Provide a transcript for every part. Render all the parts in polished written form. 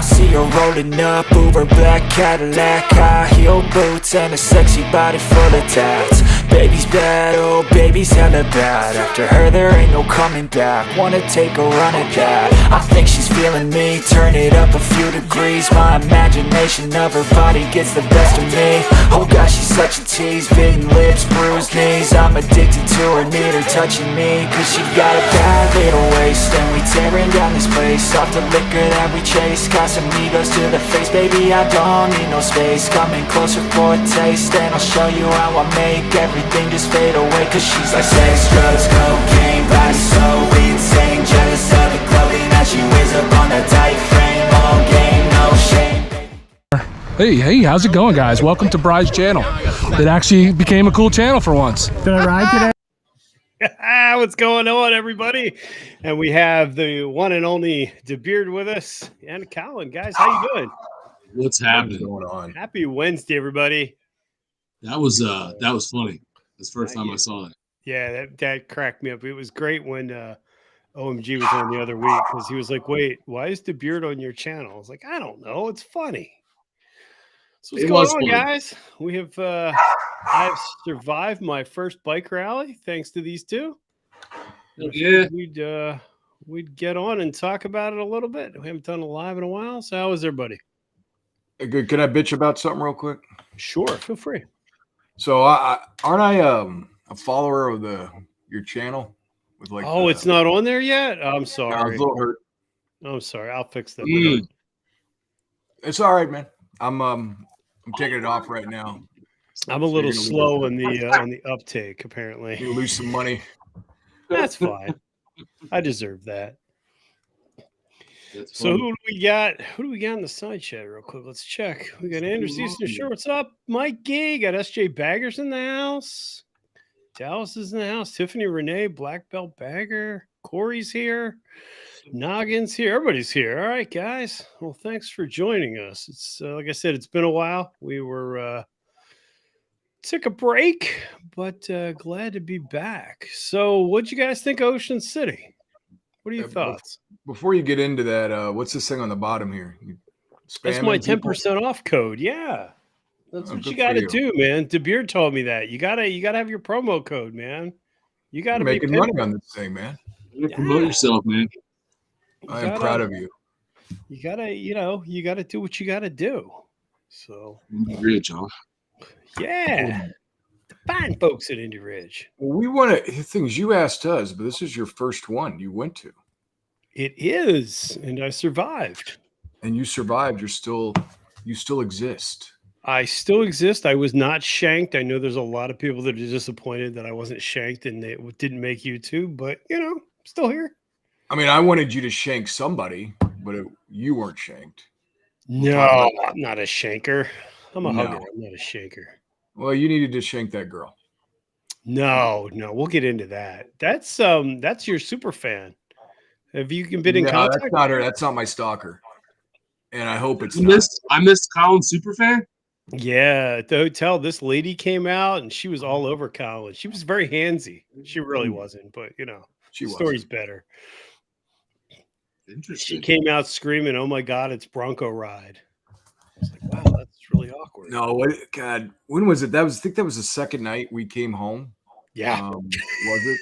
see her rolling up, Uber black Cadillac, high heel boots and a sexy body full of tats. Baby's bad, oh baby's hella bad. After her there ain't no coming back. Wanna take a run at that. I think she's feeling me, turn it up a few degrees. My imagination of her body gets the best of me. Oh gosh, she's such a tease, bitten lips, bruised knees. I'm addicted to her, need her touching me, cause she got a bad little waist. And we tearing down this place, off the liquor that we chase. Got some egos to the face, baby I don't need no space. Coming closer for a taste, and I'll show you how I make everything just fade away. Cause she's like sex, drugs, cocaine, body so insane. Jealous of the clothing that she wears up on that tight frame. All game, no shame. Hey, how's it going, guys? Welcome to Bry's channel. It actually became a cool channel for once. Did I ride today? What's going on, everybody? And we have the one and only DeBeard with us, and Colin. Guys, how you doing? What's happening? What's going on? Happy Wednesday, everybody. That was funny. That's the first time I saw it. Yeah, that cracked me up. It was great when OMG was on the other week, because he was like, "Wait, why is DeBeard on your channel?" I was like, "I don't know. It's funny." So what's going on, funny, guys? We have I've survived my first bike rally thanks to these two. Yeah, We'd get on and talk about it a little bit. We haven't done a live in a while. So how is everybody? Good. Can I bitch about something real quick? Sure, feel free. So aren't I a follower of your channel? With like It's not on there yet. I'm I was sorry. a little hurt. I'm sorry. I'll fix that. It's all right, man. I'm taking it off right now. I'm a little slow on the uptake. Apparently, You lose some money. that's fine. I deserve that. that's So funny. who do we got? Who do we got in the side chat? Real quick, let's check. We got Andrew Easton. Sure, what's up? Mike Gay. Got SJ Baggers in the house. Dallas is in the house. Tiffany Renee, Black Belt Bagger. Corey's here. Noggin's here. Everybody's here. All right, guys. Well, thanks for joining us. It's like I said, it's been a while. We were took a break, but glad to be back. So, what'd you guys think of Ocean City? What are your thoughts? Before you get into that, what's this thing on the bottom here? That's my 10% off code. Yeah. That's what you got to do, man. DeBeard told me that. You gotta have your promo code, man. You got to be making money on this thing, man. You gotta promote yourself, man. I am proud of you. You gotta do what you gotta do. So Rich, huh? yeah. The fine folks at Indy Ridge. Well, we want to things you asked us, but this is your first one you went to. It is, and I survived. And you survived. You still exist. I still exist. I was not shanked. I know there's a lot of people that are disappointed that I wasn't shanked and they didn't make YouTube, but I'm still here. I mean, I wanted you to shank somebody, but you weren't shanked. No, I'm not a shanker. I'm a hugger. I'm not a shanker. Well, you needed to shank that girl. No, we'll get into that. That's your super fan. Have you been in contact? That's not her. That's not my stalker. And I hope it's I missed Colin's superfan. Yeah, at the hotel, this lady came out and she was all over Colin. She was very handsy. She really wasn't, but she was. Story's better. Interesting. She came out screaming, "Oh my God, it's Bronco ride!" I was like, "Wow, that's really awkward." No, God, when was it? I think that was the second night we came home. Yeah, was it?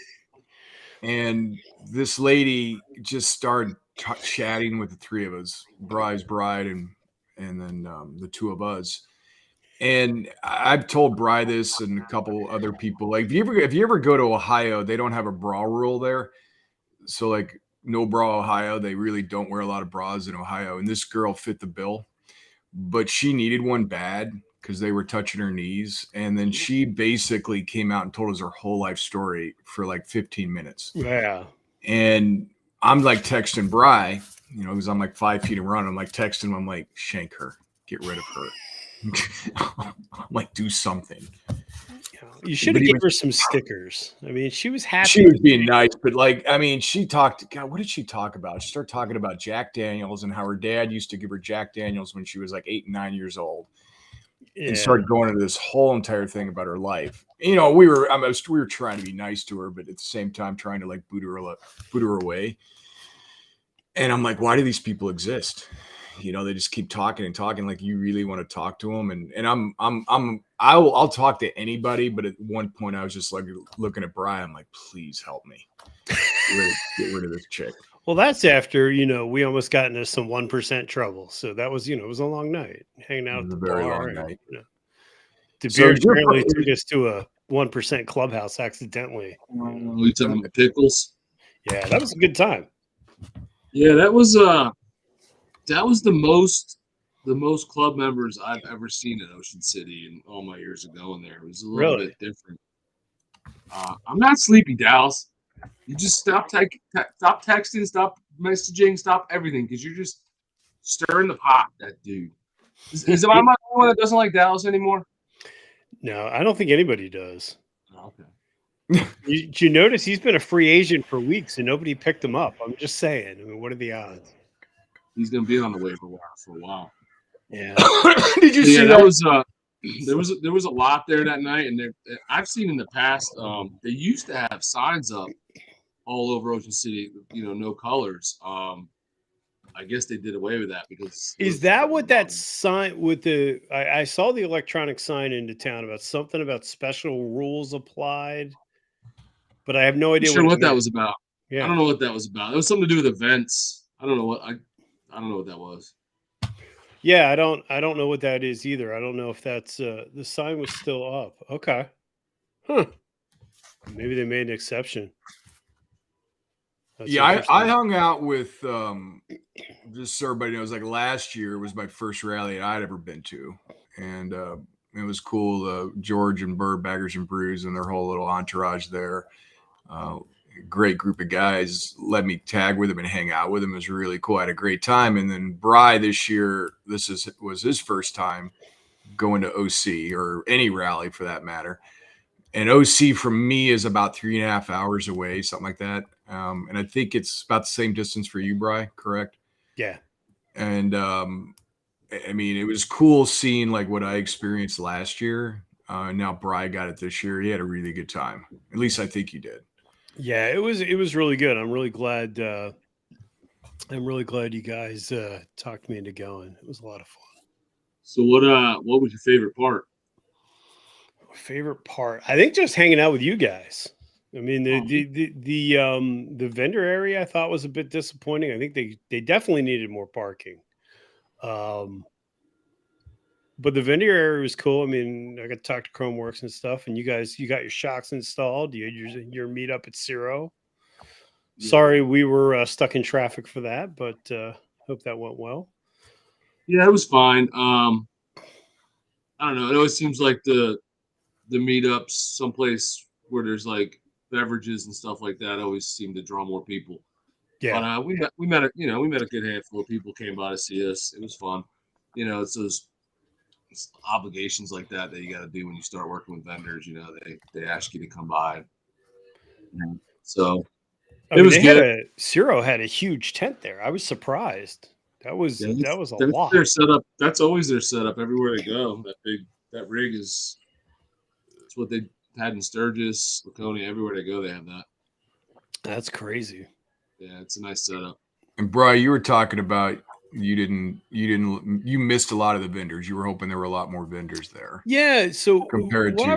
And this lady just started chatting with the three of us, Bry's bride, and then the two of us. And I've told Bry this and a couple other people. Like, if you ever go to Ohio, they don't have a bra rule there. So like, no bra Ohio. They really don't wear a lot of bras in Ohio. And this girl fit the bill, but she needed one bad because they were touching her knees. And then she basically came out and told us her whole life story for like 15 minutes. Yeah. And I'm like texting Bry, because I'm like 5 feet in run. I'm like texting him. I'm like, shank her, get rid of her. I'm like, do something. You should have given her some stickers. I mean, she was happy. She was being nice, but she talked. God, what did she talk about? She started talking about Jack Daniels and how her dad used to give her Jack Daniels when she was like 8 and 9 years old, and started going into this whole entire thing about her life. We were trying to be nice to her, but at the same time trying to like boot her away. And I'm like, why do these people exist? they just keep talking and talking like you really want to talk to them. And I'll talk to anybody. But at one point I was just like looking at Brian. I'm like, please help me get rid of this chick. Well, that's after, we almost got into some 1% trouble. So that was, it was a long night hanging out It was at a the very bar. long night. The So beer is your- apparently took us to a 1% clubhouse accidentally. We took them to Pickles. Yeah, that was a good time. Yeah, that was the most club members I've ever seen in Ocean City in all my years of going there. It was a little Really? bit different. I'm not sleepy, Dallas. You just stop texting, stop messaging, stop everything, because you're just stirring the pot. That dude. Am I the one that doesn't like Dallas anymore? No, I don't think anybody does. Oh, okay. You notice he's been a free agent for weeks and nobody picked him up? I'm just saying. I mean, what are the odds? He's gonna be on the waiver wire for a while. Yeah. Did you see that that? was there was a lot there that night, and I've seen in the past they used to have signs up all over Ocean City, no colors. I guess they did away with that because Is that what that sign with I saw the electronic sign into town about something about special rules applied, but I have no idea what that was about. Yeah. I don't know what that was about. It was something to do with events. I don't know what that was. Yeah, I don't know what that is either. I don't know if that's the sign was still up. Okay. Huh. Maybe they made an exception. That's Yeah, I hung out with just so everybody knows, like last year was my first rally I'd ever been to. And it was cool. George and Burr, Baggers and Brews, and their whole little entourage there. Great group of guys. Let me tag with him and hang out with him. It was really cool. I had a great time. And then Bry this year, was his first time going to OC or any rally for that matter. And OC from me is about 3.5 hours away, something like that. And I think it's about the same distance for you, Bry, correct? Yeah. And I mean, it was cool seeing like what I experienced last year. Now Bry got it this year. He had a really good time. At least I think he did. Yeah, it was really good. I'm really glad you guys talked me into going. It was a lot of fun. So what was your favorite part? Favorite part? I think just hanging out with you guys. I mean, the vendor area I thought was a bit disappointing. I think they definitely needed more parking. But the vendor area was cool. I mean, I got to talk to Chromeworks and stuff, and you got your shocks installed. You had your meetup at Zero. Yeah. Sorry, we were stuck in traffic for that, but hope that went well. Yeah, it was fine. I don't know. It always seems like the meetups, someplace where there's like beverages and stuff like that, always seem to draw more people. Yeah, But we met a good handful of people came by to see us. It was fun. It's those obligations like that you got to do when you start working with vendors. They ask you to come by. So it was good. Zero had a huge tent there. I was surprised. That was a lot. Their setup. That's always their setup everywhere they go. That rig is. It's what they had in Sturgis, Laconia. Everywhere they go, they have that. That's crazy. Yeah, it's a nice setup. And Bry, you were talking about you missed a lot of the vendors. You were hoping there were a lot more vendors there. Yeah. So compared to what I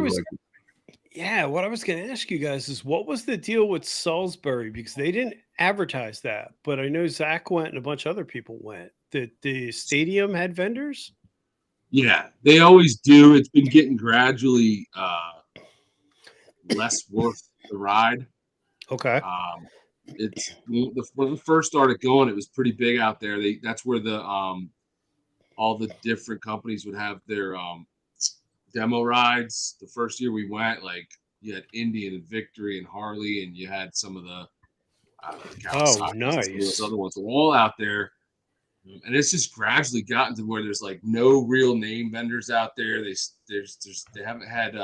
was going to ask you guys is what was the deal with Salisbury, because they didn't advertise that, but I know Zach went and a bunch of other people went. The stadium had vendors. Yeah, they always do. It's been getting gradually less worth the ride. Okay. It's when we first started going, it was pretty big out there. That's where the all the different companies would have their demo rides. The first year we went, like you had Indian and Victory and Harley, and you had some of the nice. Those other ones were all out there. And it's just gradually gotten to where there's like no real name vendors out there. They haven't had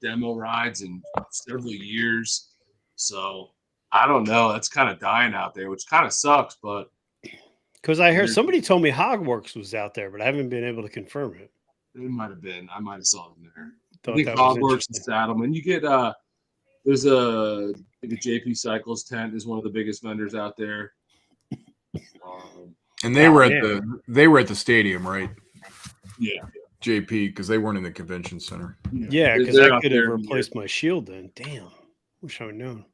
demo rides in several years, so I don't know. That's kind of dying out there, which kind of sucks. But because I heard somebody told me Hogworks was out there, but I haven't been able to confirm it. It might have been. I might have saw them there. Thought I think that was Hogworks and Saddleman. You get there's a JP Cycles tent is one of the biggest vendors out there. And they Oh, were at man. the stadium, right? Yeah. JP, because they weren't in the convention center. Yeah, because They're I out could have there. replaced my shield then. Damn. Wish I would known.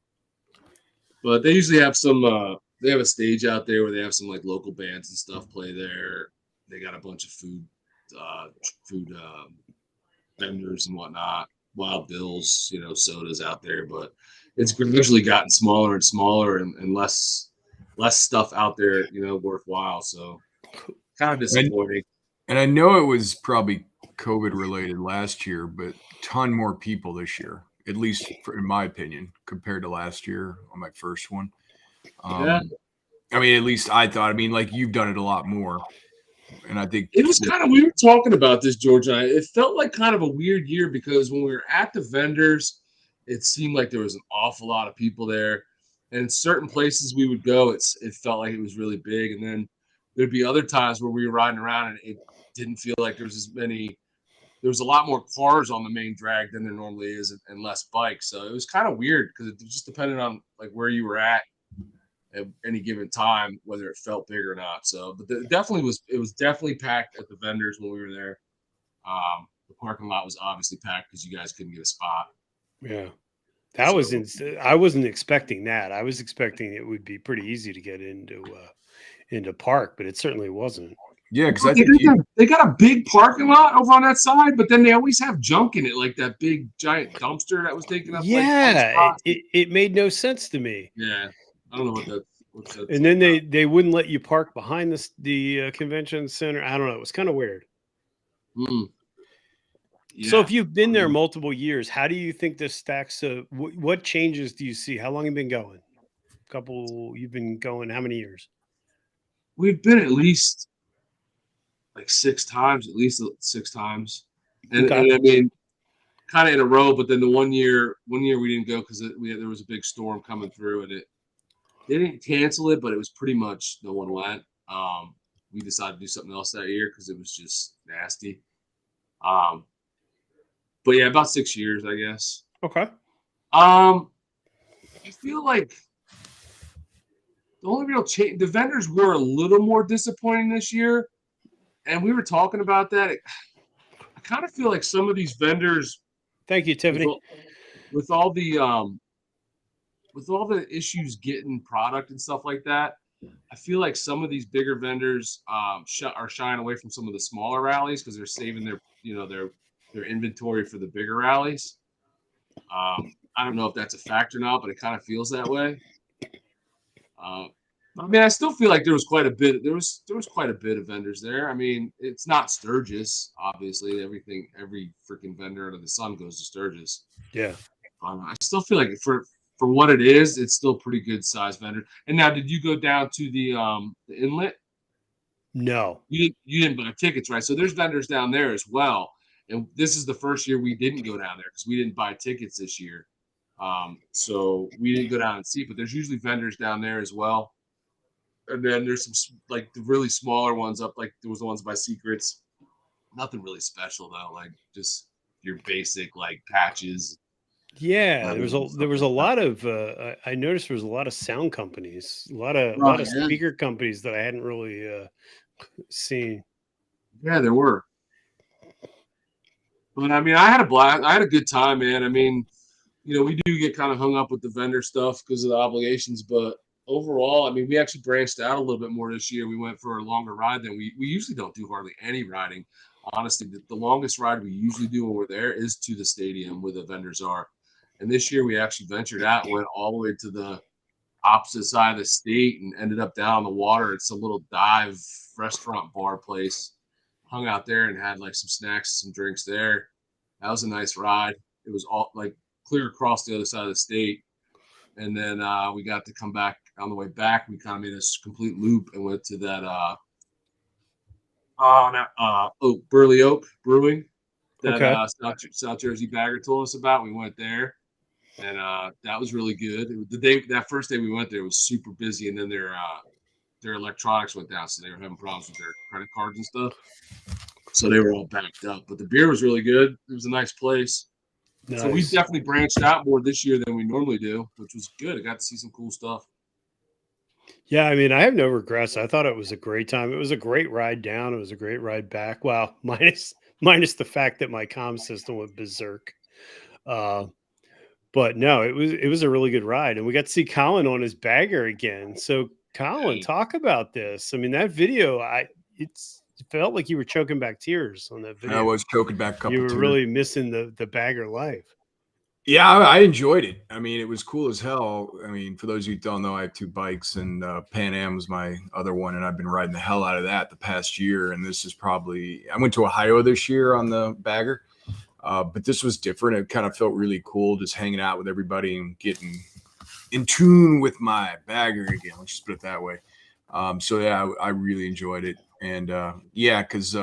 But they usually have some. They have a stage out there where they have some like local bands and stuff play there. They got a bunch of food vendors and whatnot. Wild Bills, sodas out there. But it's gradually gotten smaller and smaller and less stuff out there, worthwhile. So kind of disappointing. And I know it was probably COVID related last year, but ton more people this year, at least in my opinion, compared to last year on my first one. Yeah. I mean, at least I thought. I mean, like you've done it a lot more, and I think It was kind of, we were talking about this, George and I. It felt like kind of a weird year because when we were at the vendors, it seemed like there was an awful lot of people there. And certain places we would go, it felt like it was really big. And then there'd be other times where we were riding around and it didn't feel like there was as many. There was a lot more cars on the main drag than there normally is, and less bikes. So it was kind of weird because it just depended on like where you were at any given time, whether it felt big or not. So, but it was definitely packed at the vendors when we were there. The parking lot was obviously packed because you guys couldn't get a spot. Yeah. That was I wasn't expecting that. I was expecting it would be pretty easy to get into park, but it certainly wasn't. yeah, because They got a big parking lot over on that side, but then they always have junk in it, like that big giant dumpster that was taking up. Yeah, it made no sense to me. Yeah, I don't know what's that. And then they wouldn't let you park behind the convention center. I don't know. It was kind of weird. Yeah. So if you've been there multiple years, how do you think this stacks up? What changes do you see? How long have you been going? You've been going how many years? We've been at least like 6 times, and, Okay. and I mean, kind of in a row. But then the one year we didn't go because there was a big storm coming through, and they didn't cancel it, but it was pretty much no one went. We decided to do something else that year because it was just nasty. But yeah, about 6 years, I guess. Okay. I feel like the only real change, the vendors were a little more disappointing this year, and we were talking about that. I kind of feel like some of these vendors. Thank you, Tiffany. With all the issues getting product and stuff like that, I feel like some of these bigger vendors are shying away from some of the smaller rallies because they're saving their inventory for the bigger rallies. I don't know if that's a fact or not, but it kind of feels that way. I mean, I still feel like there was quite a bit. There was quite a bit of vendors there. I mean, it's not Sturgis, obviously. Every freaking vendor under the sun goes to Sturgis. Yeah. I still feel like for what it is, it's still pretty good size vendor. And now, did you go down to the inlet? No. You didn't buy tickets, right? So there's vendors down there as well. And this is the first year we didn't go down there because we didn't buy tickets this year. So we didn't go down and see, but there's usually vendors down there as well. And then there's some like the really smaller ones up, like there was the ones by Secrets. Nothing really special though, like just your basic like patches. Yeah, there was a lot of I noticed there was a lot of sound companies, a lot of speaker companies that I hadn't really seen. Yeah, there were. But I mean, I had a blast. I had a good time, man. I mean, we do get kind of hung up with the vendor stuff because of the obligations, but overall, I mean, we actually branched out a little bit more this year. We went for a longer ride than we usually don't do hardly any riding. Honestly, the longest ride we usually do when we're there is to the stadium where the vendors are. And this year we actually ventured out and went all the way to the opposite side of the state and ended up down on the water. It's a little dive restaurant bar place. Hung out there and had like some snacks, some drinks there. That was a nice ride. It was all like clear across the other side of the state. And then we got to come back on the way back. We kind of made a complete loop and went to that Burley Oak Brewing that South Jersey Bagger told us about. We went there, and that was really good. That first day we went there was super busy, and then their electronics went down, so they were having problems with their credit cards and stuff. So they were all backed up. But the beer was really good. It was a nice place. Nice. So we definitely branched out more this year than we normally do, which was good. I got to see some cool stuff. Yeah, I mean, I have no regrets. I thought it was a great time. It was a great ride down. It was a great ride back. Wow, minus the fact that my comm system went berserk. Uh, but no, it was a really good ride, and we got to see Colin on his bagger again. So, Colin, Hey, talk about this. I mean, that video, it felt like you were choking back tears on that I video. was choking back a You couple were tears. really missing the bagger life. Yeah, I enjoyed it. I mean, it was cool as hell. I mean, for those of you who don't know, I have 2 bikes, and Pan Am was my other one, and I've been riding the hell out of that the past year. And this is probably I went to Ohio this year on the bagger, but this was different. It kind of felt really cool just hanging out with everybody and getting in tune with my bagger again. Let's just put it that way. So yeah, I really enjoyed it, and yeah, because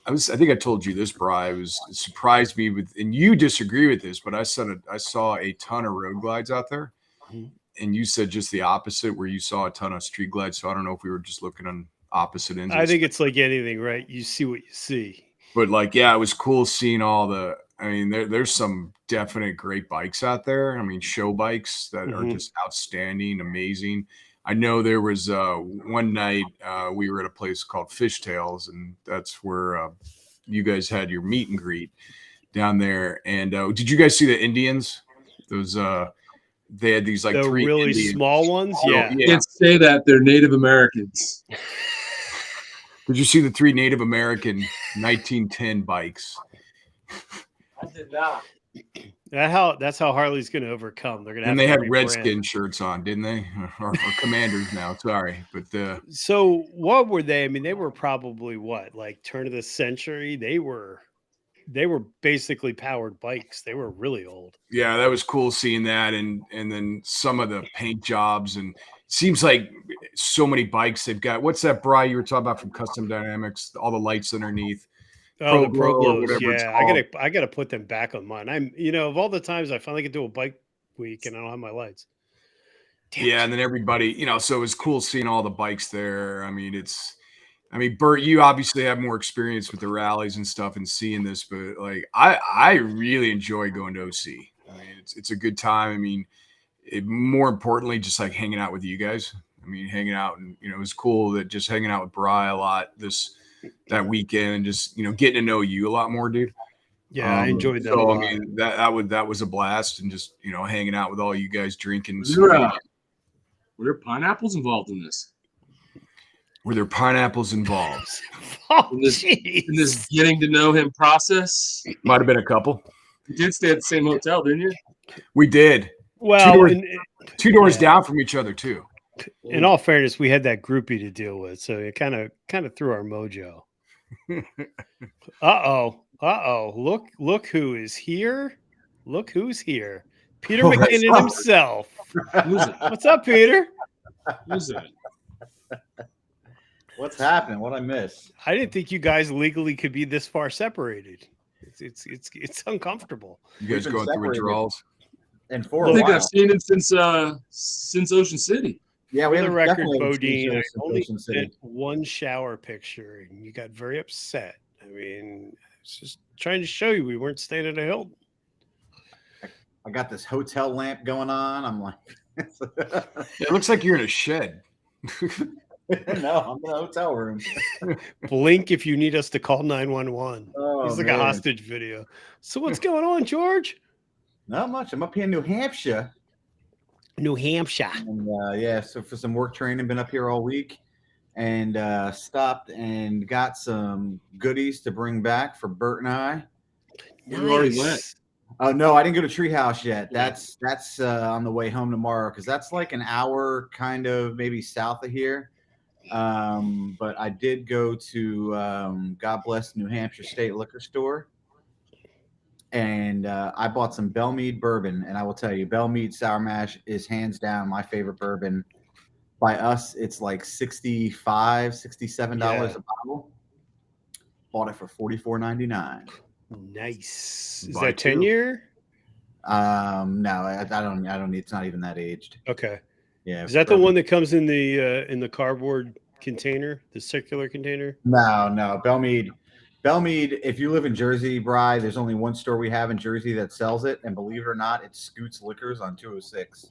I think I told you this, Bri. It surprised me with, and you disagree with this, but I saw a ton of road glides out there, Mhm. and you said just the opposite, where you saw a ton of street glides. So I don't know if we were just looking on opposite ends of I the think it's like anything, right? You see what you see. but like, yeah, it was cool seeing all the. I mean, there's some definite great bikes out there. I mean, show bikes that are Mhm. just outstanding, amazing. I know there was one night we were at a place called Fishtails, and that's where you guys had your meet and greet down there. And did you guys see the Indians? Those they had these like The 3 really Indians. small ones, Oh, yeah. yeah. can't say that they're Native Americans. Did you see the 3 Native American 1910 bikes? I did not. That's how Harley's going to overcome. They're going to And have they to had rebrand. Redskin shirts on, didn't they? Or Commanders now. Sorry, but So what were they? I mean, they were probably what, like turn of the century. They were basically powered bikes. They were really old. yeah, that was cool seeing that, and then some of the paint jobs, and seems like so many bikes they've got. What's that, Bri, you were talking about from Custom Dynamics? All the lights underneath, Oh, the Pro Pro Glow or Glows. whatever it's Yeah, called. I gotta put them back on mine. Of all the times I finally get to a bike week and I don't have my lights. Damn Yeah, it. and then everybody, so it was cool seeing all the bikes there. I mean, Bert, you obviously have more experience with the rallies and stuff and seeing this, but like I really enjoy going to OC. I mean, it's a good time. I mean, more importantly, just like hanging out with you guys. I mean, hanging out, and it was cool that just hanging out with Bri a lot that weekend, and just getting to know you a lot more, dude. Yeah, I enjoyed that a So I lot. mean, that was a blast, and just hanging out with all you guys, drinking. Were there pineapples involved in this? Were there pineapples involved? Oh, In this jeez. getting to know him process? Might have been a couple. You did stay at the same hotel, didn't you? We did. Well, doors- and, Two doors Yeah. down from each other too. in all fairness, we had that groupie to deal with, so it kind of threw our mojo. Look who is here. Look who's here. Peter Oh, that's McKinnon right. himself. Who's it? What's up, Peter? Who's it? What's happening? What I miss? I didn't think you guys legally could be this far separated. It's uncomfortable. You guys We've been going through separated. withdrawals? And for I a think while. I've seen him since Ocean City. Yeah, we For have the record, definitely Bodine, I experienced only Ocean City. sent one shower picture, and you got very upset. I mean, I was just trying to show you we weren't staying at a Hilton. I got this hotel lamp going on. I'm like, It looks like you're in a shed. no, I'm in a hotel room. Blink if you need us to call 911. Oh, It's like man. a hostage video. So what's going on, George? Not much. I'm up here in New Hampshire. New Hampshire. And yeah, so for some work training, been up here all week, and stopped and got some goodies to bring back for Bert and I. You already went. Oh no, I didn't go to Treehouse yet. That's on the way home tomorrow, because that's like an hour kind of maybe south of here. But I did go to God bless New Hampshire State Liquor Store, and I bought some Bellmead bourbon, and I will tell you, Bellmead Sour Mash is hands down my favorite bourbon. By us, it's like $65, $67 Yeah. a bottle. Bought it for $44.99. Nice. Is Buy that two. 10-year? No, I don't need. It's not even that aged. Okay. Yeah. Is that the bourbon. one that comes in the cardboard container, the circular container? No, Bellmead. If you live in Jersey, Bri, there's only one store we have in Jersey that sells it, and believe it or not, it's Scoots Liquors on 206.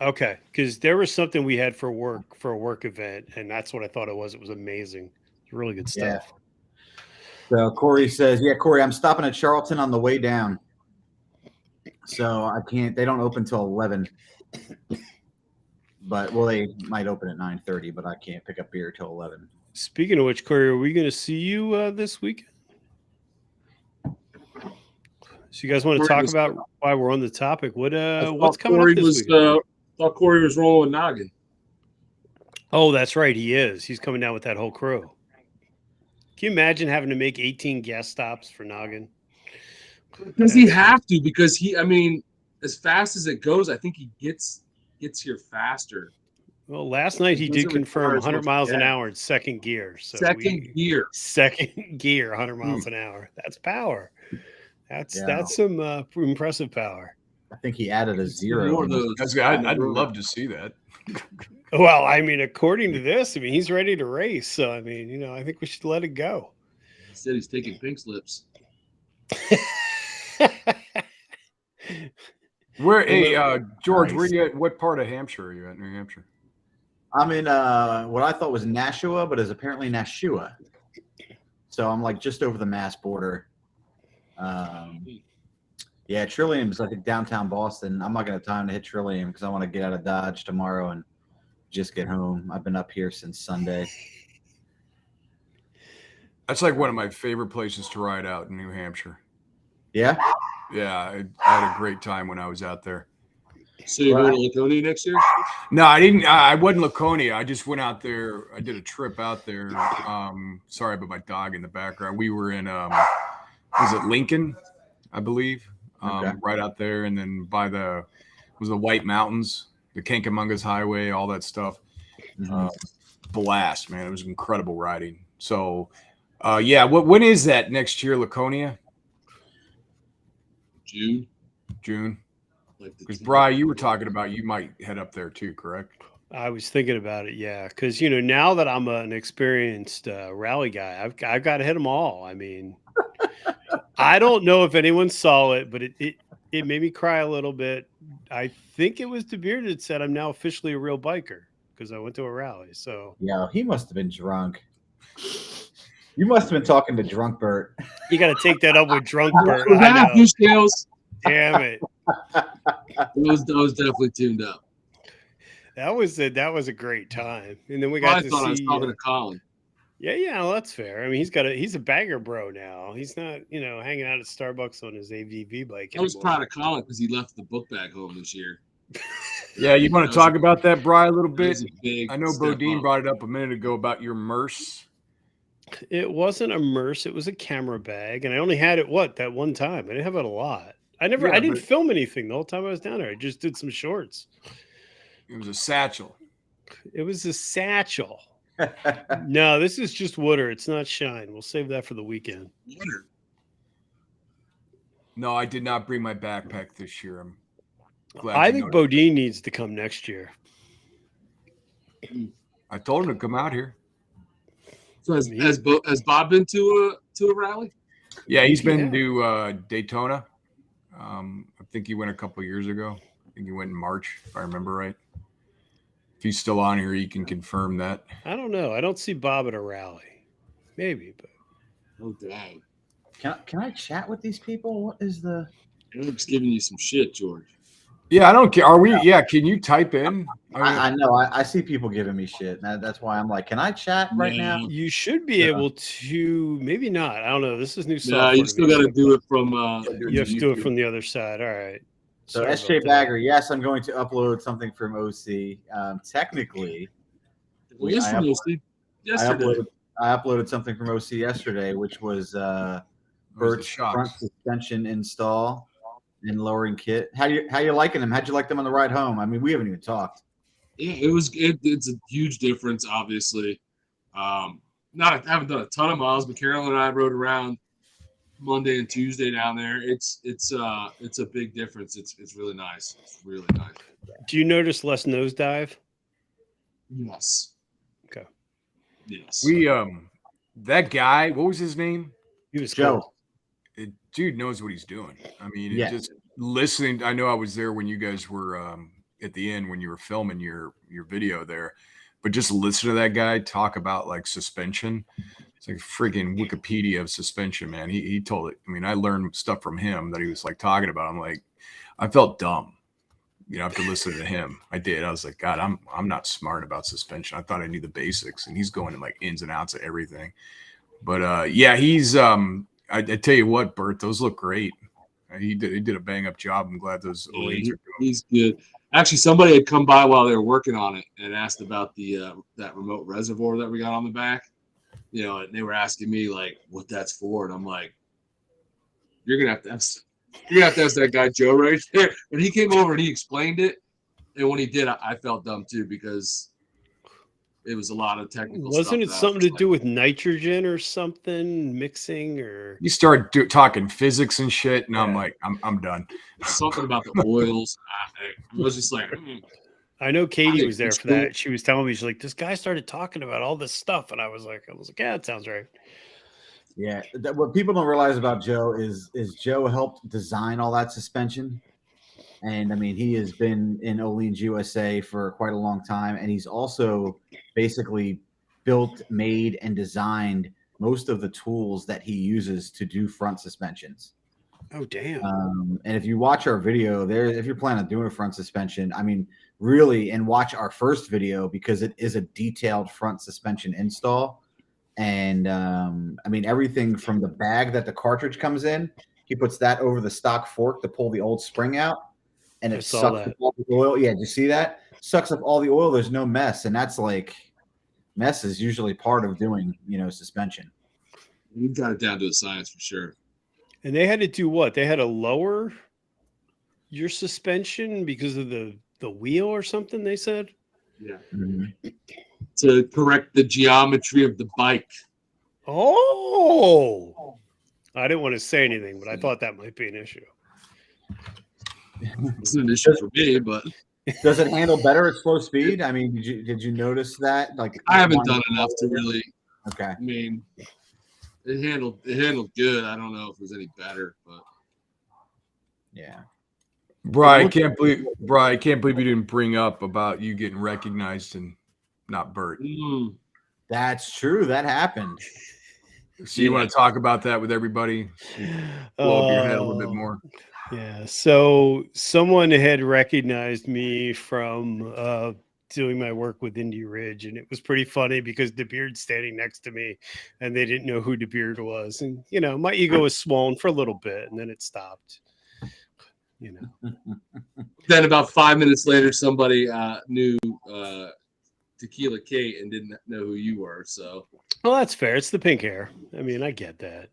Okay, because there was something we had for a work event, and that's what I thought it was. It was amazing. It's really good Yeah. stuff. So Corey says, yeah, Corey, I'm stopping at Charlton on the way down. So I can't, they don't open till 11. But, well, they might open at 9:30, but I can't pick up beer till 11. Speaking of which, Corey, are we going to see you this weekend? So you guys want to talk about why we're on the topic? What's coming up this weekend? Thought Corey was rolling with Noggin. Oh, that's right. He is. He's coming down with that whole crew. Can you imagine having to make 18 gas stops for Noggin? Does he have to? Because as fast as it goes, I think he gets here faster. Well, last night he did confirm 100 miles an hour in second gear. So second gear, 100 miles an hour. That's power. That's some impressive power. I think he added a 0. More of those. I'd love to see that. Well, according to this, he's ready to race. So, I think we should let it go. He said he's taking pink slips. George, where you at? What part of Hampshire are you at? New Hampshire? I'm in what I thought was Nashua, but is apparently Nashua. So I'm like just over the Mass border. Yeah, Trillium is like downtown Boston. I'm not going to have time to hit Trillium because I want to get out of Dodge tomorrow and just get home. I've been up here since Sunday. That's like one of my favorite places to ride out in New Hampshire. Yeah? Yeah, I had a great time when I was out there. So you're going to Laconia next year? No, I didn't. I wasn't Laconia. I just went out there. I did a trip out there. Sorry about my dog in the background. We were in, was it Lincoln, I believe? Okay. Right out there, and then by the White Mountains, the Kankamungas Highway, all that stuff. Mm-hmm. Blast, man! It was incredible riding. So, yeah. When is that next year, Laconia? June. Because Bri, you were talking about you might head up there too, correct? I was thinking about it, yeah. Because now that I'm an experienced rally guy, I've got to hit them all. I don't know if anyone saw it, but it made me cry a little bit. I think it was DeBeard that said I'm now officially a real biker because I went to a rally. So yeah, he must have been drunk. You must have been talking to Drunk Bert. You got to take that up with Drunk Bert. Damn it! It was definitely tuned up. That was a great time, and then we got to see. I was talking to Colin. Yeah, well, that's fair. He's a bagger bro now. He's not, hanging out at Starbucks on his AVV bike. I was proud of Colin because he left the book bag home this year. Yeah, you want to talk about that, Bri, a little bit? I know Bodine up. brought it up a minute ago about your Merce. It wasn't a Merce. It was a camera bag, and I only had it that one time. I didn't have it a lot. I didn't film anything the whole time I was down there. I just did some shorts. It was a satchel. It was a satchel. No, this is just water. It's not shine. We'll save that for the weekend. Water. No, I did not bring my backpack this year. I'm glad. I think Bodine needs to come next year. I told him to come out here. So has Bob been to a rally? Yeah, he's been to Daytona. I think he went a couple of years ago. I think he went in March, if I remember right. If he's still on here, he can confirm that. I don't know. I don't see Bob at a rally. Maybe, but oh dang. Can I chat with these people? What is the? Eric's giving you some shit, George. Yeah, I don't care. Are we? Yeah, can you type in? I know. I see people giving me shit. That's why I'm like, can I chat right now? You should be able to. Maybe not. I don't know. This is new software. Yeah, you still got to do it from. You have to do it from the other side. All right. So SJ Bagger, yes, I'm going to upload something from OC. Technically, yesterday. I uploaded something from OC yesterday, which was Bert's front suspension install and lowering kit. How you liking them? How'd you like them on the ride home? We haven't even talked. Yeah, it's a huge difference, obviously. I haven't done a ton of miles, but Carolyn and I rode around Monday and Tuesday down there. It's a big difference. It's really nice. It's really nice. Do you notice less nosedive? Yes. Okay. Yes. We that guy, what was his name? He was Joe. cool. Dude knows what he's doing. Yeah. Just listening. I know I was there when you guys were at the end when you were filming your video there. But just listen to that guy talk about like suspension. It's like freaking Wikipedia of suspension, man. He told it. I mean, I learned stuff from him that he was like talking about. I'm like, I felt dumb, after listening to him. I did. I was like, God, I'm not smart about suspension. I thought I knew the basics, and he's going in like ins and outs of everything. But yeah, he's I tell you what, Bert, those look great. He did a bang up job. I'm glad those Oleans are good. He's good. Actually, somebody had come by while they were working on it and asked about the that remote reservoir that we got on the back. And they were asking me like what that's for, and I'm like, you're gonna have to ask that guy Joe right there. And he came over and he explained it, and when he did, I felt dumb too because it was a lot of technical stuff. Wasn't it something to do with nitrogen or something, mixing, or you start talking physics and shit, and I'm like, I'm done. Something about the oils. I was just like, I know Katie was there for that. She was telling me, she's like, this guy started talking about all this stuff, and I was like, yeah, it sounds right. Yeah, what people don't realize about Joe is Joe helped design all that suspension. And I mean, he has been in Oleans USA for quite a long time. And he's also basically built, made, and designed most of the tools that he uses to do front suspensions. Oh, damn. And if you watch our video there, if you're planning on doing a front suspension, I mean, really, and watch our first video because it is a detailed front suspension install. And I mean, everything from the bag that the cartridge comes in, he puts that over the stock fork to pull the old spring out. And it sucks up all the oil. Yeah, did you see that? Sucks up all the oil. There's no mess. And that's like, mess is usually part of doing, suspension. We've got it down to a science for sure. And they had to do what? They had to lower your suspension because of the wheel or something, they said? Yeah. Mm-hmm. To correct the geometry of the bike. Oh! I didn't want to say anything, but I thought that might be an issue. It's an issue for me, but does it handle better at slow speed? I mean, did you notice that? Like, I haven't done enough to really. Okay. I mean, it handled good. I don't know if it was any better, but yeah. Brian, I can't believe you didn't bring up about you getting recognized and not Bert. That's true. That happened. So you want to talk about that with everybody? Blow up your head a little bit more. Yeah. So someone had recognized me from doing my work with Indy Ridge, and it was pretty funny because DeBeard's standing next to me, and they didn't know who DeBeard was, and my ego was swollen for a little bit, and then it stopped. Then about 5 minutes later, somebody knew Tequila Kate and didn't know who you were. So, well, that's fair. It's the pink hair. I mean, I get that.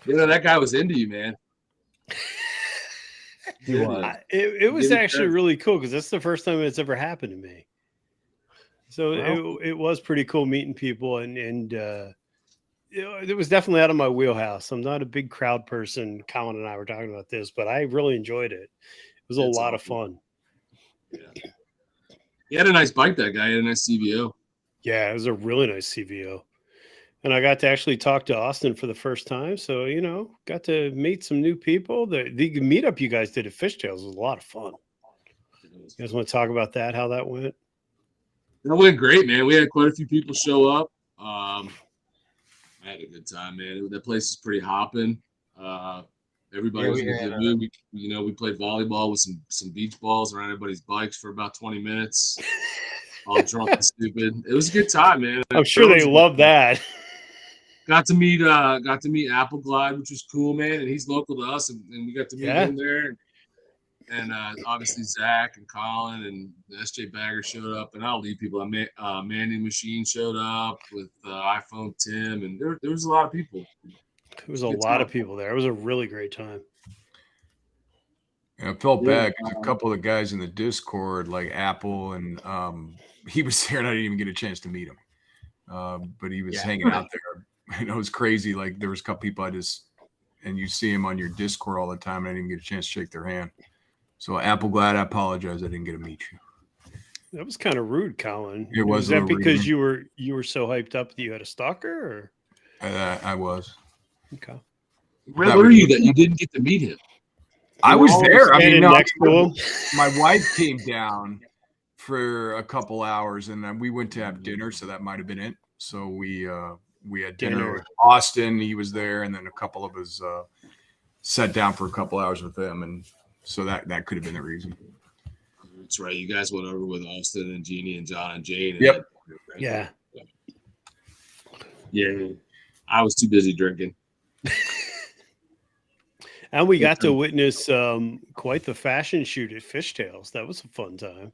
That guy was into you, man. He was. It was actually really cool because that's the first time it's ever happened to me. So it was pretty cool meeting people, and it was definitely out of my wheelhouse. I'm not a big crowd person. Colin and I were talking about this, but I really enjoyed it. It was a lot of fun. Yeah. He had a nice bike, that guy. He had a nice CVO. Yeah, it was a really nice CVO. And I got to actually talk to Austin for the first time. So, got to meet some new people. The meetup you guys did at Fishtails was a lot of fun. You guys want to talk about that, how that went? That went great, man. We had quite a few people show up. I had a good time, man. That place is pretty hopping. Everybody was in a good mood. We played volleyball with some beach balls around everybody's bikes for about 20 minutes. All drunk and stupid. It was a good time, man. I'm sure they love that. Got to meet Apple Glide, which was cool, man. And he's local to us, and we got to meet him there. And obviously Zach and Colin and SJ Bagger showed up, and I'll leave people. Mandy Machine showed up with iPhone Tim, and there was a lot of people. There was a lot of people there. It was a really great time. I felt bad because a couple of the guys in the Discord, like Apple, and he was there, and I didn't even get a chance to meet him. But he was hanging out there, and it was crazy. Like there was a couple people and you see him on your Discord all the time, and I didn't get a chance to shake their hand. So Apple Glad, I apologize, I didn't get to meet you. That was kind of rude, Colin. It was that because you were so hyped up that you had a stalker, or I was. Okay. Where were you that you didn't get to meet him? I was there. I mean, Standing no, next to him. my wife came down for a couple hours, and then we went to have dinner. So that might have been it. So we had dinner with Austin. He was there, and then a couple of us sat down for a couple hours with him, and so that could have been the reason. That's right. You guys went over with Austin and Jeannie and John and Jane. And Yep. Yeah. Yeah. I was too busy drinking. And we got to witness quite the fashion shoot at Fishtails. That was a fun time.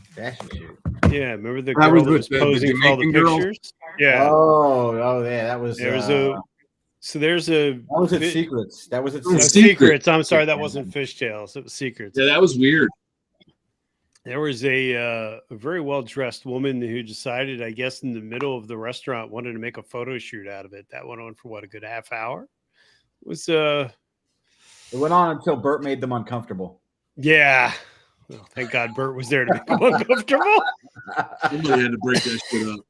Fashion shoot. Yeah, remember the That girl was that was with the posing for all the Jamaican girl? pictures? Yeah. Oh, yeah, that was. There's that was at Secrets. That was at Secrets. Secrets. I'm sorry, that wasn't Fishtails. It was Secrets. Yeah, that was weird. There was a very well dressed woman who decided, I guess, in the middle of the restaurant, wanted to make a photo shoot out of it. That went on for what, a good half hour. It was It went on until Bert made them uncomfortable. yeah. Well, thank God Bert was there to make them uncomfortable. Somebody had to break that shit up.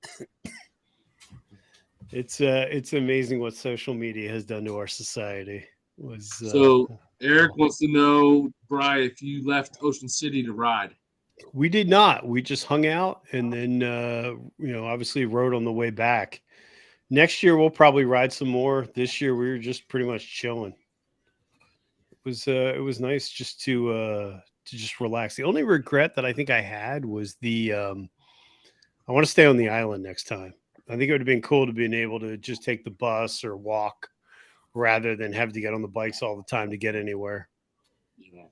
It's amazing what social media has done to our society. So Eric wants to know, Bri, if you left Ocean City to ride. We did not. We just hung out and then obviously rode on the way back. Next year we'll probably ride some more. This year we were just pretty much chilling. It was nice just to just relax. The only regret that I think I had was I want to stay on the island next time. I think it would have been cool to be able to just take the bus or walk rather than have to get on the bikes all the time to get anywhere. Yeah.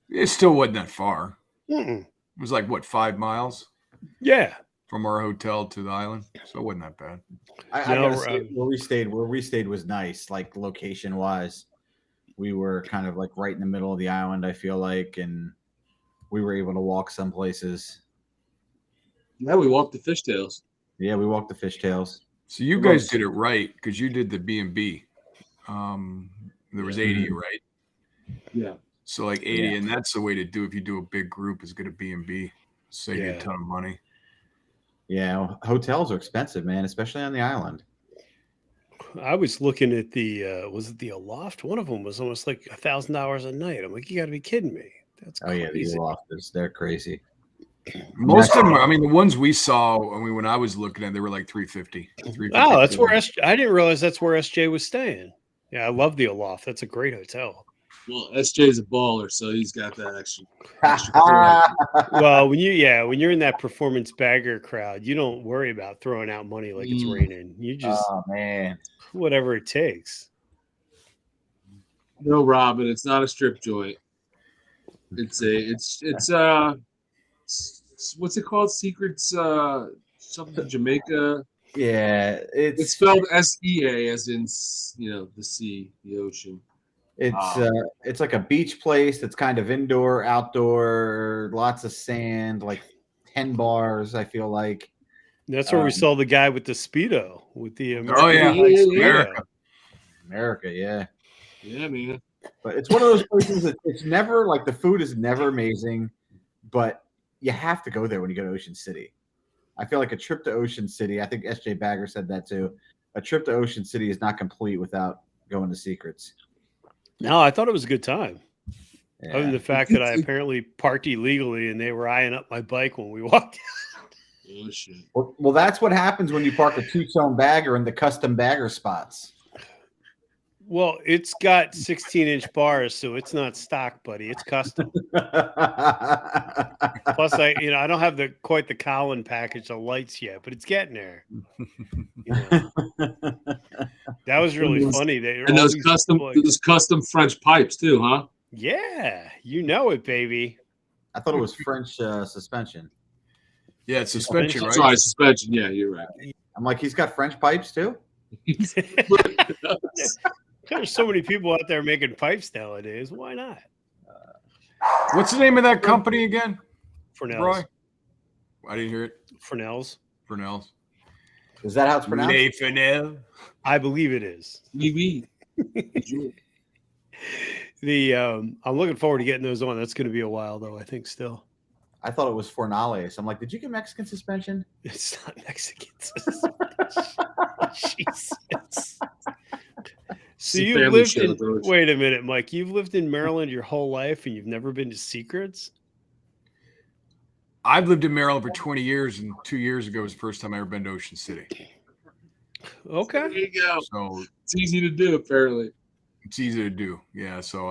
It still wasn't that far. Mm-mm. It was like what, 5 miles Yeah. from our hotel to the island, so it wasn't that bad. I gotta say, where we stayed was nice, like location wise. We were kind of like right in the middle of the island, I feel like, and we were able to walk some places. Yeah, we walked the Fishtails. Yeah, we walked the Fishtails. So you guys did it right because you did the B&B. There was 80, right? Yeah. So like 80, and that's the way to do if you do a big group is get a B&B. Save you a ton of money. Yeah, hotels are expensive, man, especially on the island. I was looking at was it the Aloft? One of them was almost like $1,000 a night. I'm like, you got to be kidding me. That's crazy. The Aloft, they're crazy. Most of them, I mean, the ones we saw, when I was looking at, they were like 350. Oh, that's where I didn't realize that's where SJ was staying. Yeah, I love the Aloft. That's a great hotel. Well, SJ's a baller, so he's got that extra. Well, when you're in that performance bagger crowd, you don't worry about throwing out money like it's raining. You just whatever it takes. No, Robin, it's not a strip joint. It's what's it called? Secrets something Jamaica. Yeah, it's spelled SEA as in the sea, the ocean. It's like a beach place that's kind of indoor, outdoor, lots of sand, like 10 bars, I feel like. That's where we saw the guy with the Speedo, with the America. America, yeah. Yeah, man. But it's one of those places that it's never like the food is never amazing, but you have to go there when you go to Ocean City. I feel like a trip to Ocean City, I think SJ Bagger said that too. A trip to Ocean City is not complete without going to Secrets. No, I thought it was a good time. Yeah. Other than the fact that I apparently parked illegally and they were eyeing up my bike when we walked out. Oh, shit. Well, that's what happens when you park a two-tone bagger in the custom bagger spots. Well, it's got 16-inch bars, so it's not stock, buddy. It's custom. Plus, I don't have quite the Colin package of lights yet, but it's getting there. That was really funny. And those custom French pipes too, huh? Yeah, you know it, baby. I thought it was French suspension. Yeah, it's suspension, right? Sorry, suspension. Yeah, you're right. I'm like, he's got French pipes too? There's so many people out there making pipes nowadays. Why not? What's the name of that company again? Fresnel's. I didn't hear it. Fresnel's. Fresnel's. Is that how it's pronounced? Les Fresnel. I believe it is. Oui. I'm looking forward to getting those on. That's going to be a while, though, I think, still. I thought it was Fornales. I'm like, did you get Mexican suspension? It's not Mexican suspension. Jesus. So a you've family lived show, in. George. Wait a minute, Mike. You've lived in Maryland your whole life, and you've never been to Secrets? I've lived in Maryland for 20 years, and 2 years ago was the first time I ever been to Ocean City. There Okay. you go. So It's easy to do, apparently. it's easy to do. Yeah. So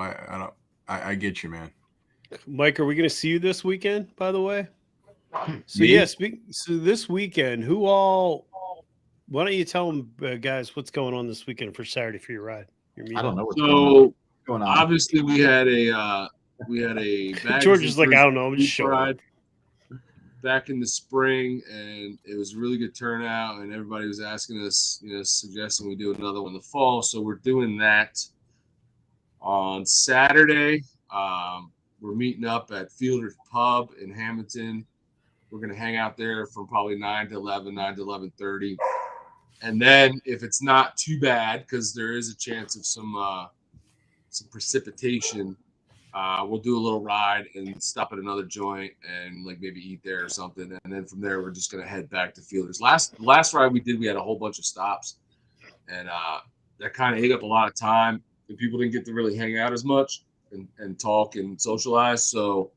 I get you, man. Mike, are we going to see you this weekend? By the way. So Me? yeah, so this weekend, who all? Why don't you tell them, guys, what's going on this weekend for Saturday for your ride? Your I don't meetup? know what's So going on. obviously we had a George is like, I don't know, I'm group just showing ride up. back in the spring, and it was a really good turnout, and everybody was asking us, suggesting we do another one in the fall. So we're doing that on Saturday. We're meeting up at Fielder's Pub in Hamilton. We're going to hang out there from probably 9 to 11:30. And then if it's not too bad, because there is a chance of some precipitation, we'll do a little ride and stop at another joint and like maybe eat there or something. And then from there, we're just going to head back to Fielders. Last ride we did, we had a whole bunch of stops, and that kind of ate up a lot of time, and people didn't get to really hang out as much and talk and socialize. So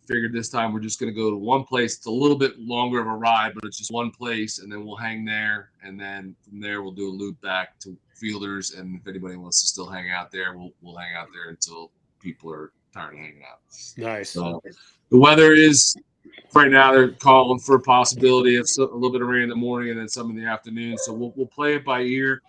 figured this time we're just going to go to one place. It's a little bit longer of a ride, but it's just one place, and then we'll hang there, and then from there we'll do a loop back to Fielders. And if anybody wants to still hang out there, we'll hang out there until people are tired of hanging out. Nice. So the weather is right now, they're calling for a possibility of a little bit of rain in the morning and then some in the afternoon. So we'll play it by ear.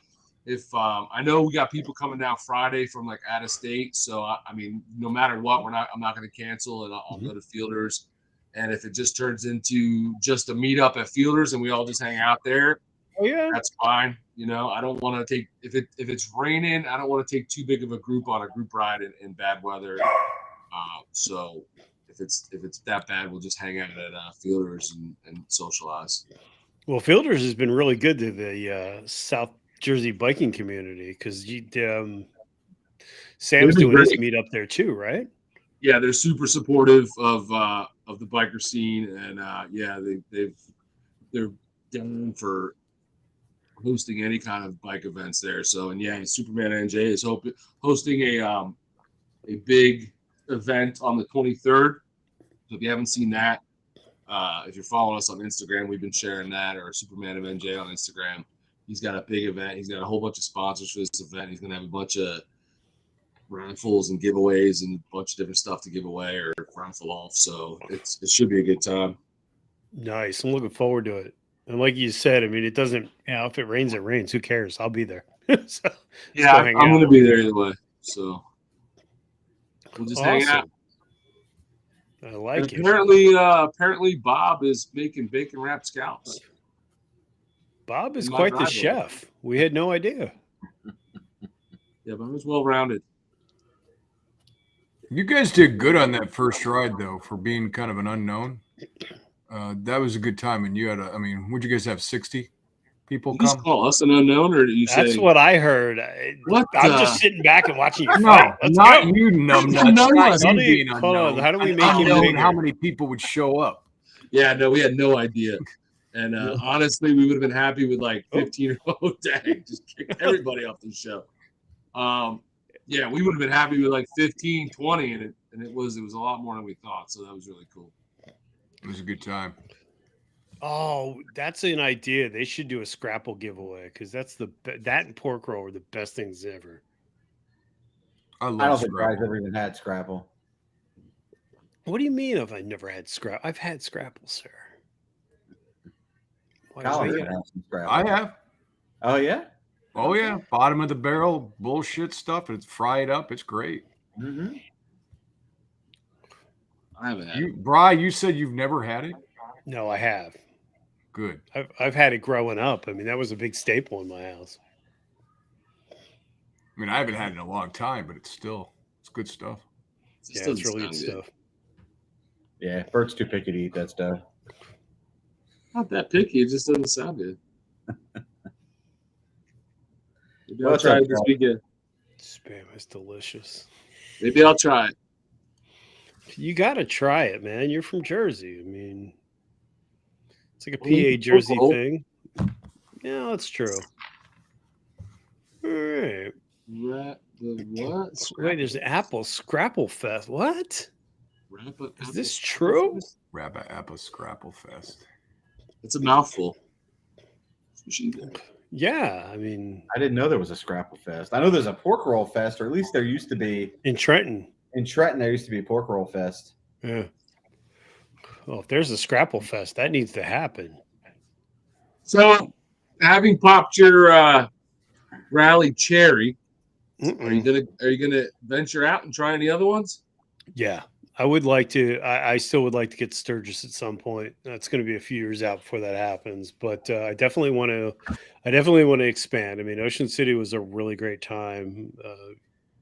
If I know we got people coming down Friday from like out of state, so I mean, no matter what, I'm not going to cancel, and I'll go to Fielders. And if it just turns into just a meetup at Fielders and we all just hang out there, Oh yeah. that's fine. I don't want to take if it's raining, I don't want to take too big of a group on a group ride in bad weather. So if it's that bad, we'll just hang out at Fielders and socialize. Well, Fielders has been really good to the South Jersey biking community because Sam's doing his meetup there too, right? Yeah, they're super supportive of the biker scene, and yeah, they're down for hosting any kind of bike events there. So, and yeah, Superman NJ is hosting a big event on the 23rd. So if you haven't seen that, if you're following us on Instagram, we've been sharing that, or Superman of NJ on Instagram. He's got a big event. He's got a whole bunch of sponsors for this event. He's going to have a bunch of raffles and giveaways and a bunch of different stuff to give away or raffle off. So it should be a good time. Nice. I'm looking forward to it. And like you said, I mean, it doesn't, if it rains, it rains. Who cares? I'll be there. So, yeah, I'm going to be there either way. So we'll just hang out. I like it. Apparently Bob is making bacon wrapped scallops. Bob is quite the chef. We had no idea. Yeah, but it was well rounded. You guys did good on that first ride, though, for being kind of an unknown. That was a good time, and you had would you guys have 60 people come? Did you call us an unknown, or did you say? That's what I heard. I'm just sitting back and watching you fight. No, not you, numbnuts. Hold on. How do we make it bigger? How many people would show up? Yeah, no, we had no idea. And honestly, we would have been happy with like 15 or oh dang, just kick everybody off the show. Yeah, we would have been happy with like 15, 20, and it was a lot more than we thought. So that was really cool. It was a good time. Oh, that's an idea. They should do a Scrapple giveaway because that and pork roll are the best things ever. I don't think I've ever even had Scrapple. What do you mean? If I never had Scrapple? I've had Scrapple, sir. I have. Oh yeah. Oh yeah. Bottom of the barrel bullshit stuff. It's fried up. It's great. Mm-hmm. I haven't had it. Bri, you said you've never had it? No, I have. Good. I've had it growing up. I mean, that was a big staple in my house. I mean, I haven't had it in a long time, but it's good stuff. Yeah, it's really good stuff. Yeah, Bert's too picky to eat that stuff. Not that picky. It just doesn't sound good. Maybe I'll try it this weekend. Spam is delicious. Maybe I'll try it. You got to try it, man. You're from Jersey. I mean, it's like a PA Jersey thing. Yeah, that's true. All right. The what? Wait, there's Apple Scrapple Fest. What? Is this true? Rabbit Apple Scrapple Fest. It's a mouthful. Yeah, I mean, I didn't know there was a Scrapple Fest. I know there's a pork roll fest, or at least there used to be. in Trenton. In Trenton, there used to be a pork roll fest. Yeah. Well, if there's a Scrapple Fest, that needs to happen. So, having popped your rally cherry, are you gonna venture out and try any other ones? Yeah, I would like to. I still would like to get Sturgis at some point. That's going to be a few years out before that happens. But I definitely want to. I definitely want to expand. I mean, Ocean City was a really great time.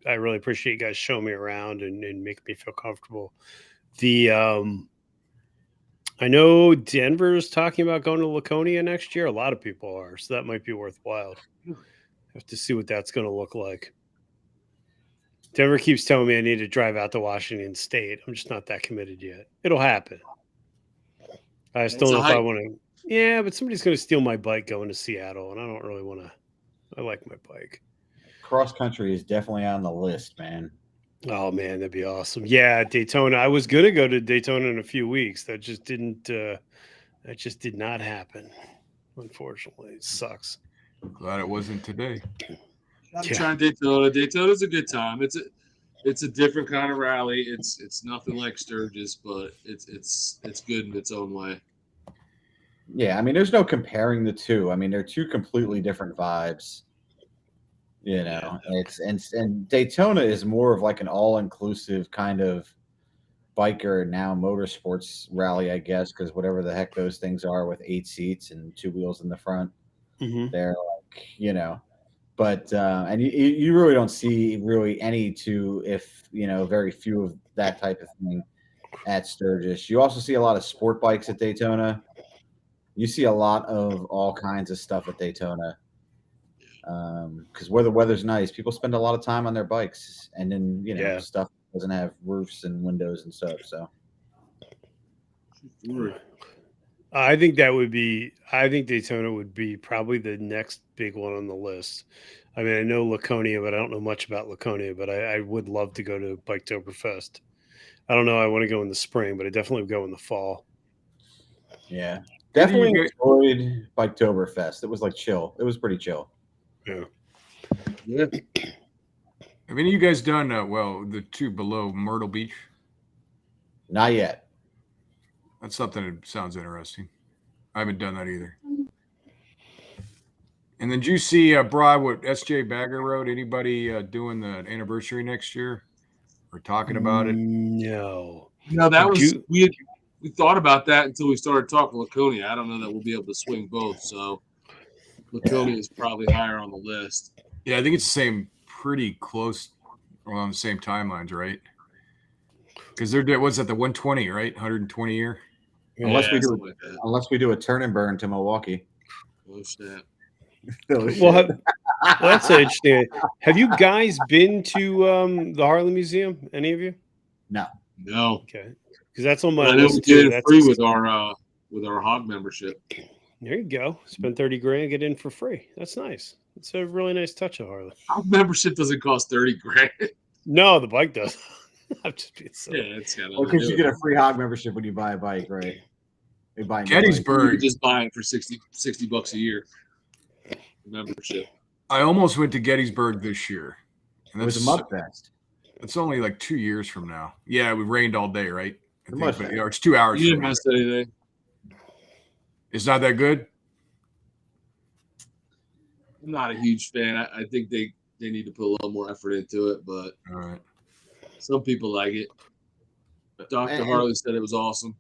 I really appreciate you guys showing me around and making me feel comfortable. I know Denver's talking about going to Laconia next year. A lot of people are, so that might be worthwhile. Have to see what that's going to look like. Denver keeps telling me I need to drive out to Washington State. I'm just not that committed yet. It'll happen. I just don't know if I want to. Yeah, but somebody's going to steal my bike going to Seattle, and I don't really want to. I like my bike. Cross country is definitely on the list, man. Oh man, that'd be awesome. Yeah, Daytona. I was gonna go to Daytona in a few weeks. That just didn't. That just did not happen. Unfortunately, it sucks. Glad it wasn't today. I'm trying Daytona. Daytona's a good time. It's a different kind of rally. It's nothing like Sturgis, but it's good in its own way. Yeah, I mean, there's no comparing the two. I mean, they're two completely different vibes. You know, it's and Daytona is more of like an all-inclusive kind of biker now motorsports rally, I guess, because whatever the heck those things are with 8 seats and 2 wheels in the front, they're like, you know, but and you really don't see really any very few of that type of thing at Sturgis. You also see a lot of sport bikes at Daytona. You see a lot of all kinds of stuff at Daytona. Because where the weather's nice, people spend a lot of time on their bikes, and then stuff doesn't have roofs and windows and stuff. So, I think Daytona would be probably the next big one on the list. I mean, I know Laconia, but I don't know much about Laconia. But I would love to go to Biketoberfest. I don't know. I want to go in the spring, but I definitely would go in the fall. Yeah, definitely enjoyed Biketoberfest. It was like chill. It was pretty chill. Yeah. Have any of you guys done the two below Myrtle Beach? Not yet. That's something that sounds interesting. I haven't done that either. And then did you see Brad what SJ Bagger wrote? Anybody doing the anniversary next year or talking about it? No. No, that was we thought about that until we started talking Laconia. I don't know that we'll be able to swing both, so Laconia is probably higher on the list. Yeah, I think it's the same, pretty close on the same timelines, right? Because what's that, the 120, right? 120 year. Unless we do a turn and burn to Milwaukee. Oh shit. That's interesting. Have you guys been to the Harley Museum? Any of you? No. Okay, because that's on my I know list we too. did it free with our hog membership. There you go. Spend $30,000, get in for free. That's nice. It's a really nice touch of Harley. Hog membership doesn't cost $30,000. No, the bike does. I'm just being silly. Yeah, it's kind of because you get a free hog membership when you buy a bike, right? You buy Gettysburg. You just buy it for $60 a year. Membership. I almost went to Gettysburg this year. And it was a mud fest. It's only like 2 years from now. Yeah, it rained all day, right? It's 2 hours. You didn't miss anything. It's not that good. I'm not a huge fan. I think they need to put a little more effort into it, but all right. Some people like it. Dr. Harley said it was awesome.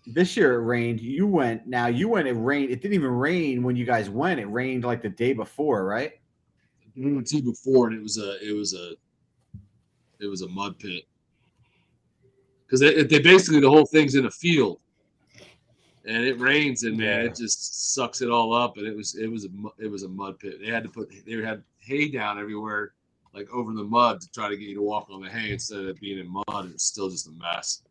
This year it rained. You went. It rained. It didn't even rain when you guys went. It rained like the day before, right? We went to before, and it was a mud pit because they basically the whole thing's in a field, and it rains, and man, it just sucks it all up, and it was a mud pit. They had hay down everywhere, like over the mud, to try to get you to walk on the hay instead of being in mud. It's still just a mess.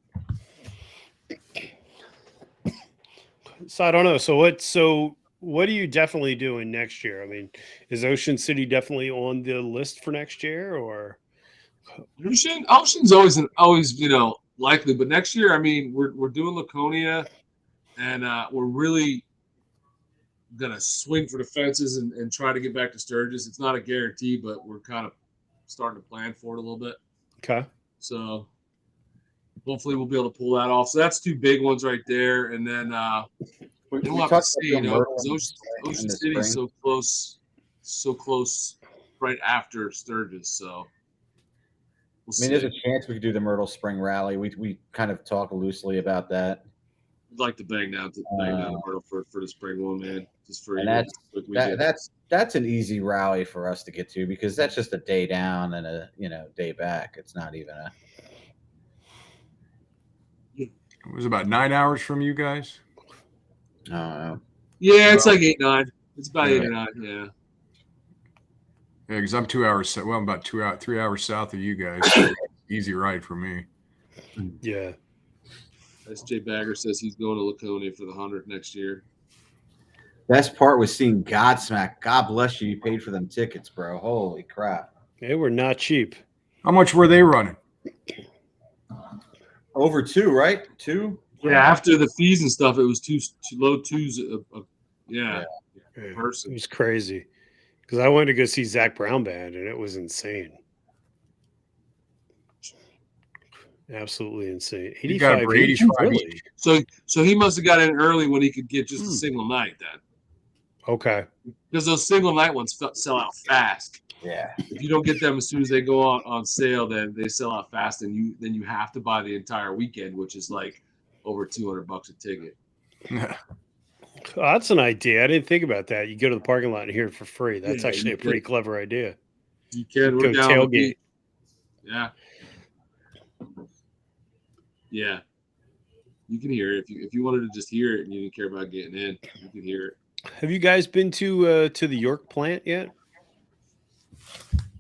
So I don't know. So what are you definitely doing next year? I mean, is Ocean City definitely on the list for next year, or Ocean's always likely, but next year, I mean, we're doing Laconia, and we're really gonna swing for the fences and try to get back to Sturgis. It's not a guarantee, but we're kind of starting to plan for it a little bit. okay? So hopefully we'll be able to pull that off. So that's two big ones right there, and then we'll have to see. Because Ocean City is so close, right after Sturgis. So we'll see. there's a chance we could do the Myrtle Spring Rally. We kind of talk loosely about that. I'd like to bang down the Myrtle for the spring one, man. Just for And that's an easy rally for us to get to because that's just a day down and a day back. It's not even a. It was about 9 hours from you guys. I don't know. Yeah, it's like 8, 9. It's about 8 or 9. Yeah. Yeah, because I'm 2 hours. Well, I'm about 3 hours south of you guys. So easy ride for me. Yeah. SJ Bagger says he's going to Laconia for the 100th next year. Best part was seeing Godsmack. God bless you. You paid for them tickets, bro. Holy crap. They were not cheap. How much were they running? Over 2, right? 2? Yeah, after the fees and stuff, it was too low twos. Yeah, It person. was crazy because I went to go see Zach Brown band and it was insane. Absolutely insane. You got 85 for 85 really? each. So he must have got in early when he could get just a single night then, Okay. because those single night ones sell out fast. Yeah. If you don't get them as soon as they go on sale, then they sell out fast, and you have to buy the entire weekend, which is like over $200 a ticket. Oh, that's an idea. I didn't think about that. You go to the parking lot and hear it for free. That's Yeah, actually you a pretty clever idea. You can Go we're down the tailgate. beat. Yeah. Yeah. You can hear it if you wanted to just hear it and you didn't care about getting in. You can hear it. Have you guys been to the York plant yet?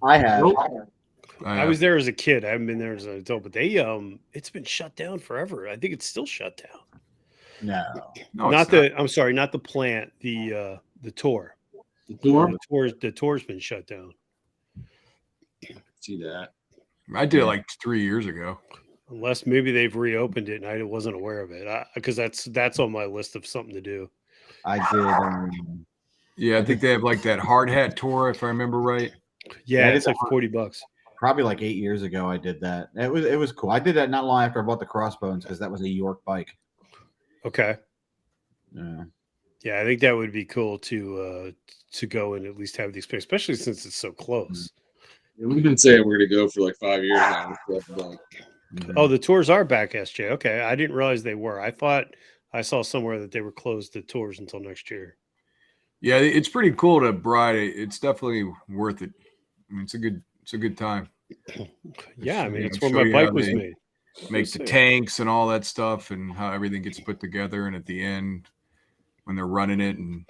I have. Nope. I was there as a kid. I haven't been there as an adult, but they it's been shut down forever. I think it's still shut down. No. I'm sorry, not the plant, the tour. The door? The tour's been shut down. See that. I did it like 3 years ago. Unless maybe they've reopened it and I wasn't aware of it. Because that's on my list of something to do. I did. Yeah, I think they have like that hard hat tour, if I remember right. Yeah, That it's is like $40. Probably like 8 years ago I did that. It was cool. I did that not long after I bought the Crossbones because that was a York bike. Okay. Yeah. Yeah, I think that would be cool to go and at least have the experience, especially since it's so close. Yeah, we've been saying we're gonna go for like 5 years now. Oh, the tours are back, SJ. Okay, I didn't realize they were. I thought I saw somewhere that they were closed the tours until next year. Yeah, it's pretty cool to ride. It's definitely worth it. I mean, it's a good time. Yeah, I mean, it's show where my you how bike was they made. Make the tanks and all that stuff, and how everything gets put together. And at the end, when they're running it and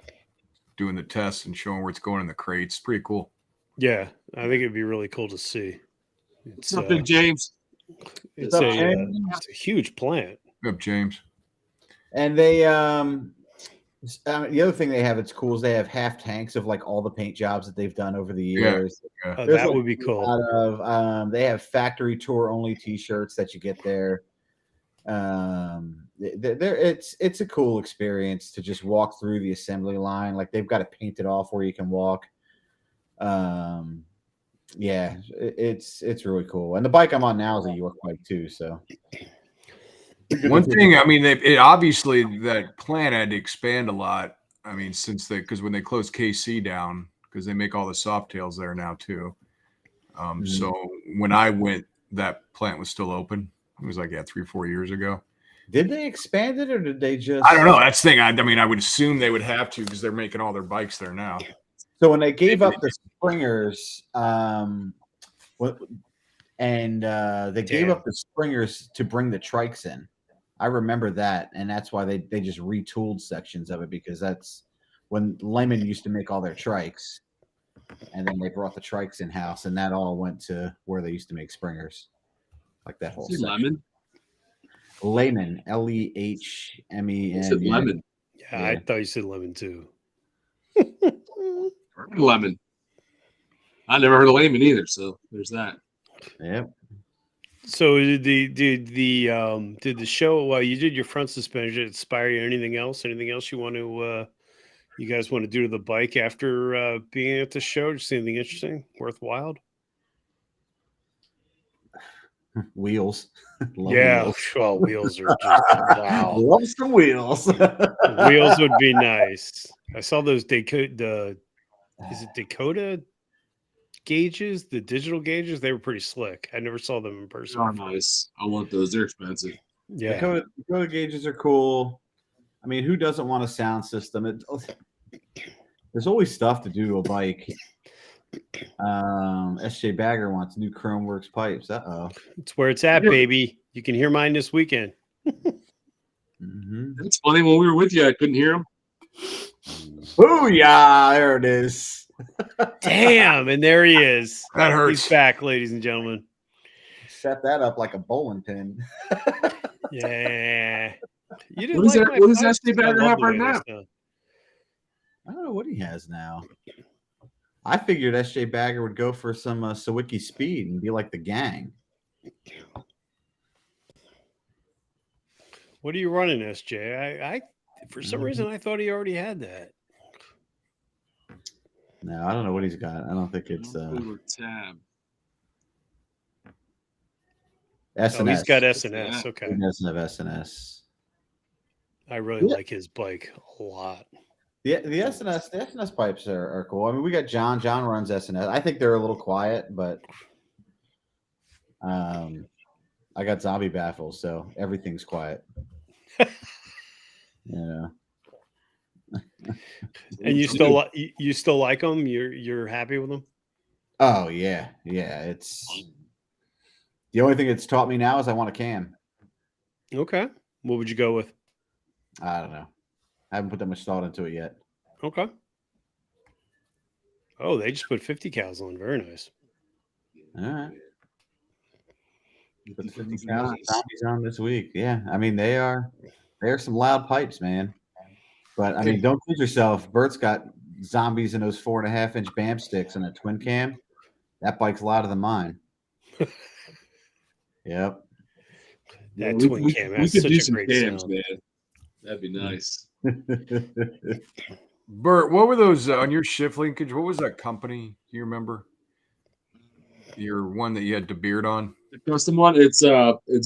doing the tests and showing where it's going in the crates, pretty cool. Yeah, I think it'd be really cool to see. It's What's up, Big James? it's a huge plant. Good up, James. And they the other thing they have that's cool is they have half tanks of like all the paint jobs that they've done over the years. Yeah. Oh, There's, that like, would be a cool. lot of they have factory tour only T-shirts that you get there. It's a cool experience to just walk through the assembly line. Like they've got it painted off where you can walk. Yeah, it's really cool. And the bike I'm on now is a York bike too. So One thing, I mean, it obviously that plant had to expand a lot. I mean, because when they closed KC down, because they make all the soft tails there now too. So when I went, that plant was still open. It was like 3-4 years ago. did they expand it or did they just? I don't know. That's the thing. I mean, I would assume they would have to because they're making all their bikes there now. So when they gave up the Springers, they gave up the Springers to bring the trikes in. I remember that, and that's why they just retooled sections of it because that's when Lehman used to make all their trikes, and then they brought the trikes in house, and that all went to where they used to make Springers, like that whole section. Lemon. Lehman, Lehmemen. Lemon. Yeah, I thought you said lemon too. Urban Lemon. I never heard of Lemon either, so there's that. Yep. So did the show while you did your front suspension inspire you? Anything else? Anything else you want to you guys want to do to the bike after being at the show? Just anything interesting, worthwhile? Wheels. Love Yeah, wheels. well, wheels are just wow. Love some wheels. Wheels would be nice. I saw those Dakota. Is it Dakota gauges? The digital gauges. They were pretty slick. I never saw them in person. Oh, nice. I want those. They're expensive. Yeah. Dakota gauges are cool. I mean, who doesn't want a sound system? There's always stuff to do to a bike. SJ Bagger wants new Chromeworks pipes. It's where it's at, baby. You can hear mine this weekend. It's funny, when we were with you, I couldn't hear him. Oh yeah, there it is. Damn, and there he is. That hurts. He's back, ladies and gentlemen. Set that up like a bowling pin. Yeah. You didn't What is like that? my What does pipes? SJ Bagger I love have the right way they now? sound. I don't know what he has now. I figured SJ Bagger would go for some Sawicki speed and be like the gang. What are you running, SJ? I for some reason I thought he already had that. No, I don't know what he's got. I don't think it's Over tab. SNS. Oh, he's got SNS. Okay. He doesn't have SNS. I really like his bike a lot. The SNS pipes are cool. I mean, we got John. John runs SNS. I think they're a little quiet, but I got zombie baffles, so everything's quiet. Yeah. And you still like them? You're happy with them? Oh yeah. It's the only thing it's taught me now is I want a cam. Okay. What would you go with? I don't know. I haven't put that much thought into it yet. Okay. Oh, they just put 50 cals on. Very nice. All right. Put the 50 zombies on this week. Yeah. I mean, they're some loud pipes, man. But I mean, don't kid yourself. Bert's got zombies in those 4.5-inch BAM sticks and a twin cam. That bike's louder than mine. Yep. That twin cam has such a great sound. Man. That'd be nice. Bert, what were those on your shift linkage? What was that company? Do you remember? Your one that you had DeBeard on? The custom one, it's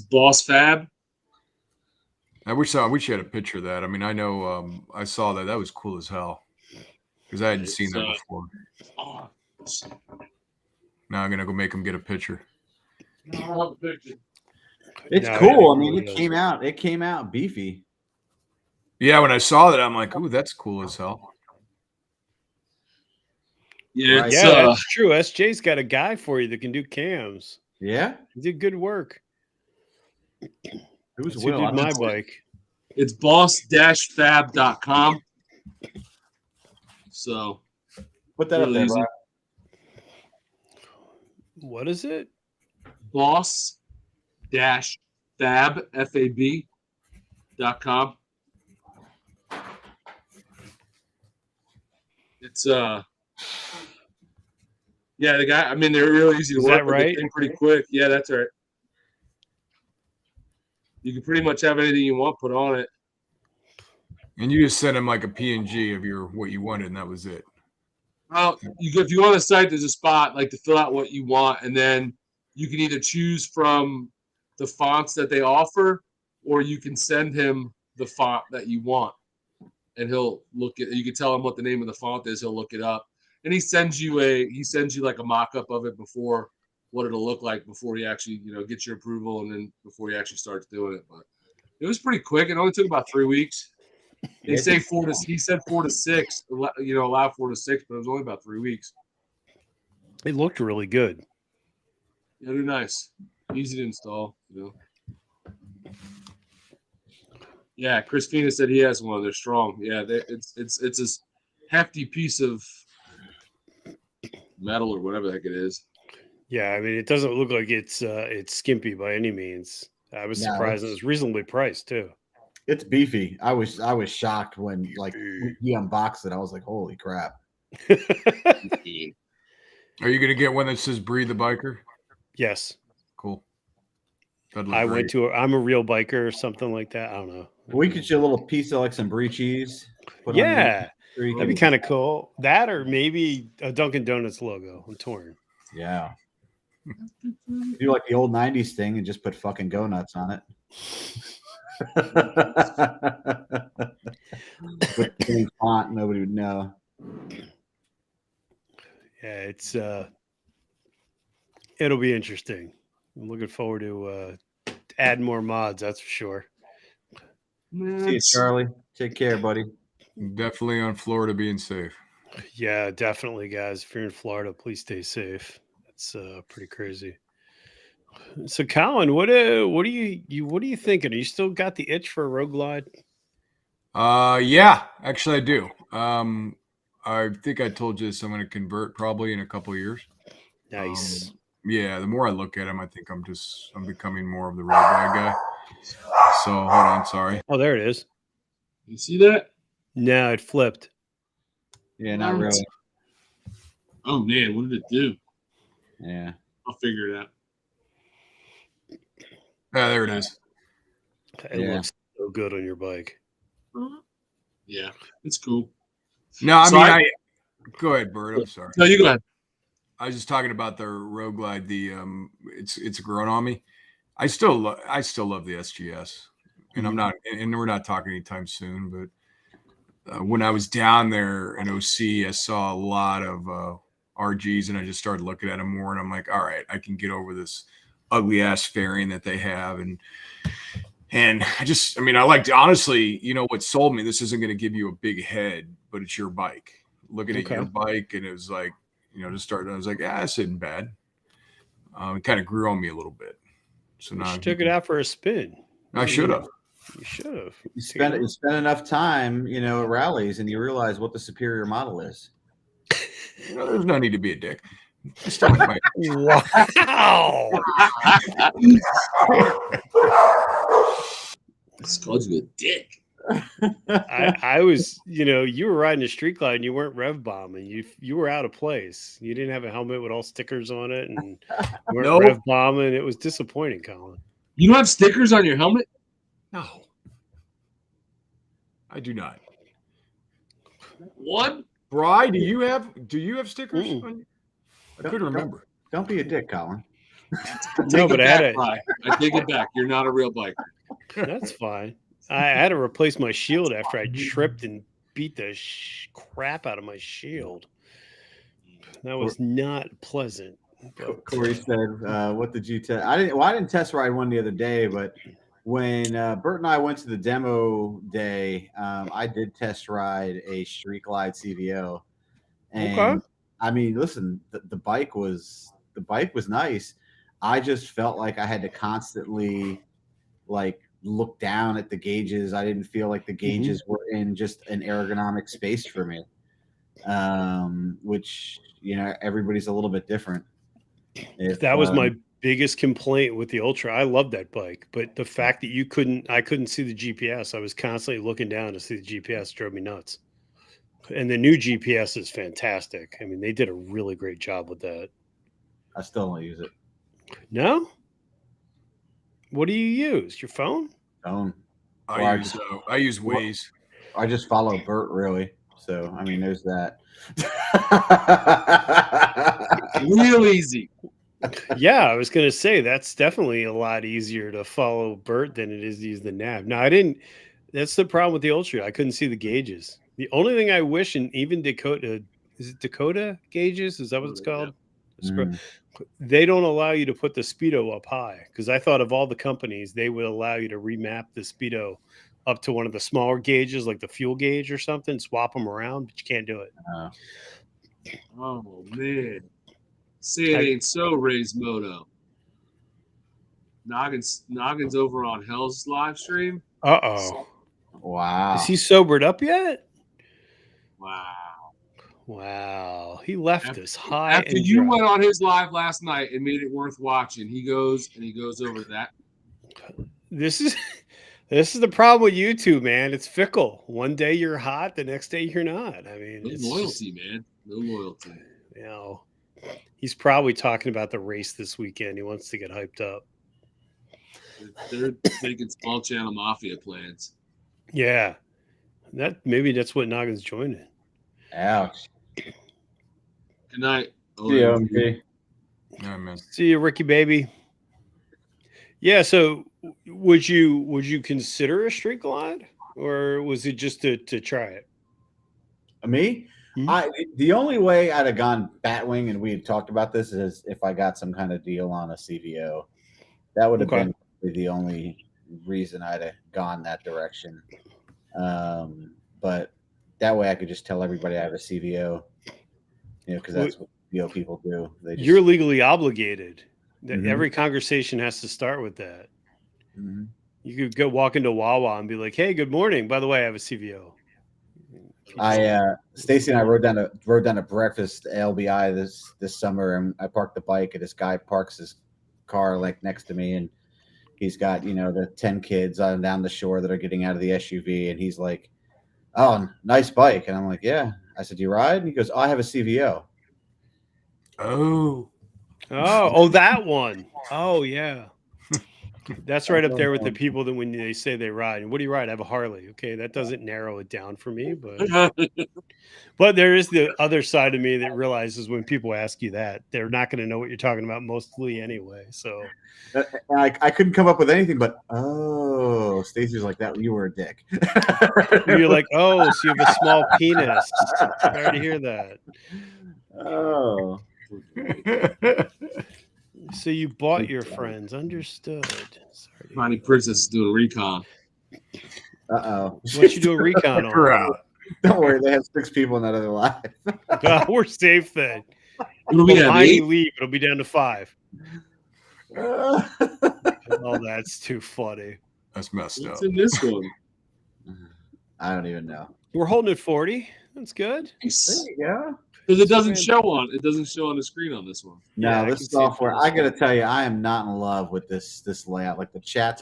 Boss Fab. I wish you had a picture of that. I mean, I know I saw that. That was cool as hell. Because I hadn't seen that before. Now I'm gonna go make him get a picture. It's cool. I mean, it came out beefy. Yeah, when I saw that, I'm like, ooh, that's cool as hell. Yeah, that's true. SJ's got a guy for you that can do cams. Yeah, he did good work. Who's Will? Did my bike. It's boss-fab.com. So put that up there, bro. What is it? boss-fab.com. It's yeah, the guy. I mean, they're really easy to work. That right? They came pretty quick. Yeah, that's right. You can pretty much have anything you want put on it. And you just sent him like a PNG of what you wanted, and that was it. Well, if you go on the site, there's a spot like to fill out what you want, and then you can either choose from the fonts that they offer, or you can send him the font that you want, and he'll look at. You can tell him what the name of the font is. He'll look it up, and he sends you like a mock-up of it before what it'll look like before he actually gets your approval, and then before he actually starts doing it. But it was pretty quick. It only took about 3 weeks. He said 4 to 6. Allow 4 to 6, but it was only about 3 weeks. It looked really good. Yeah, they're nice, easy to install. Yeah, Chris Fina said he has one. They're strong. Yeah, it's this hefty piece of metal or whatever the heck it is. Yeah, I mean, it doesn't look like it's skimpy by any means. I was surprised it was reasonably priced too. It's beefy. I was shocked when he unboxed it. I was like, holy crap. Are you gonna get one that says "Breathe the Biker"? Yes. Cool. That'd look I great. went to I'm a real biker or something like that. I don't know. We could get a little piece of like some brie cheese. Put on Yeah. there. That'd be kind of cool. That or maybe a Dunkin' Donuts logo. I'm torn. Yeah. Do like the old 90s thing and just put fucking go nuts on it. With the same font, nobody would know. Yeah, it's it'll be interesting. I'm looking forward to add more mods, that's for sure. See you, Charlie. Take care, buddy. Definitely on Florida being safe. Yeah, definitely, guys. If you're in Florida, please stay safe. It's pretty crazy. So, Colin, what are you thinking? Are you still got the itch for a road glide? Yeah, actually I do. I think I told you this. I'm going to convert probably in a couple of years. Nice. Yeah, the more I look at them, I think I'm becoming more of the road glide guy. So hold on, sorry. Oh, there it is. You see that? No, it flipped. Yeah, not really. Oh man, what did it do? Yeah. I'll figure it out. Yeah, there it is. It looks so good on your bike. Yeah, it's cool. No, I So mean, go ahead, Bert. I'm sorry. No, you go ahead. I was just talking about the road glide. It's grown on me. I still love the SGS, and I'm not, and we're not talking anytime soon. But when I was down there in OC, I saw a lot of RGs, and I just started looking at them more, and I'm like, all right, I can get over this ugly ass fairing that they have, and I liked, honestly, you know what sold me? This isn't going to give you a big head, but it's your bike. Looking at your bike, and it was like, just started. I was like, this isn't bad. It kind of grew on me a little bit. So now you took it out for a spin. I should have. You should have. You spend enough time, at rallies, and you realize what the superior model is. There's no need to be a dick. I still like my Wow. It's called you a dick. I was, you were riding a street glide and you weren't rev bombing. You were out of place. You didn't have a helmet with all stickers on it, and you weren't rev bombing. It was disappointing, Colin. You don't have stickers on your helmet? No, I do not. What? Bri, do you have stickers? On you? I couldn't remember. Don't be a dick, Colin. No, but I take it back. You're not a real biker. That's fine. I had to replace my shield after I tripped and beat the crap out of my shield. That was not pleasant. Corey said, "What did you test?" I didn't test ride one the other day, but when Bert and I went to the demo day, I did test ride a Street Glide CVO. And I mean, listen, the bike was nice. I just felt like I had to constantly look down at the gauges. I didn't feel like the gauges were in just an ergonomic space for me. Which, everybody's a little bit different. That was my biggest complaint with the Ultra. I love that bike, but the fact that I couldn't see the GPS. I was constantly looking down to see the GPS, drove me nuts. And the new GPS is fantastic. I mean, they did a really great job with that. I still don't use it. No? What do you use? Your phone? Phone. I use Waze. I just follow Bert, really. So, I mean, there's that. Real easy. Yeah, I was going to say that's definitely a lot easier to follow Bert than it is to use the nav. No, I didn't. That's the problem with the Ultra. I couldn't see the gauges. The only thing I wish, and even Dakota, is it Dakota gauges? Is that what it's called? Yeah. They don't allow you to put the speedo up high, because I thought of all the companies, they would allow you to remap the speedo up to one of the smaller gauges, like the fuel gauge or something, swap them around, but you can't do it. Oh man, say it ain't so, Ray's Moto. Noggin's over on Hell's live stream. Wow. Is he sobered up yet? Wow. He left us high. After you went on his live last night and made it worth watching, he goes over that. This is the problem with YouTube, man. It's fickle. One day you're hot, the next day you're not. I mean, it's loyalty, man. No loyalty. You know, he's probably talking about the race this weekend. He wants to get hyped up. They're making small channel mafia plans. Yeah, maybe that's what Noggin's joining. Ouch. Good night. Yeah, okay. Yeah, man. See you, Ricky baby. Yeah. So, would you consider a street glide, or was it just to try it? Me? The only way I'd have gone Batwing, and we had talked about this, is if I got some kind of deal on a CVO. That would have been the only reason I'd have gone that direction. But that way I could just tell everybody I have a CVO, because that's what CVO people do. You're legally obligated. Every conversation has to start with that. Mm-hmm. You could go walk into Wawa and be like, "Hey, good morning. By the way, I have a CVO." Stacy and I rode down to breakfast at LBI this summer, and I parked the bike, and this guy parks his car like next to me, and he's got the 10 kids on down the shore that are getting out of the SUV, and he's like, "Oh, nice bike," and I'm like, "Yeah." I said, "Do you ride?" And he goes, "Oh, I have a CVO." Oh, that one. Oh, yeah. That's right up there with the people that when they say they ride. And what do you ride? I have a Harley. Okay, that doesn't narrow it down for me, but there is the other side of me that realizes when people ask you that, they're not going to know what you're talking about mostly anyway. So I couldn't come up with anything but, oh, Stacey's like, that you were a dick. You're like, oh, so you have a small penis. Sorry to hear that. Oh. So you bought your friends. Understood. Sorry. Ronnie Princess is doing a recon. Uh-oh. What you do a recon on? Don't worry, they have 6 people in that other live. We're safe then. It'll be leave. It'll be down to 5. Oh, that's too funny. That's messed up. What's in this one? I don't even know. We're holding at 40. That's good. There you go. Because it doesn't show on the screen on this one. No, this software, I gotta tell you, I am not in love with this layout. Like the chats,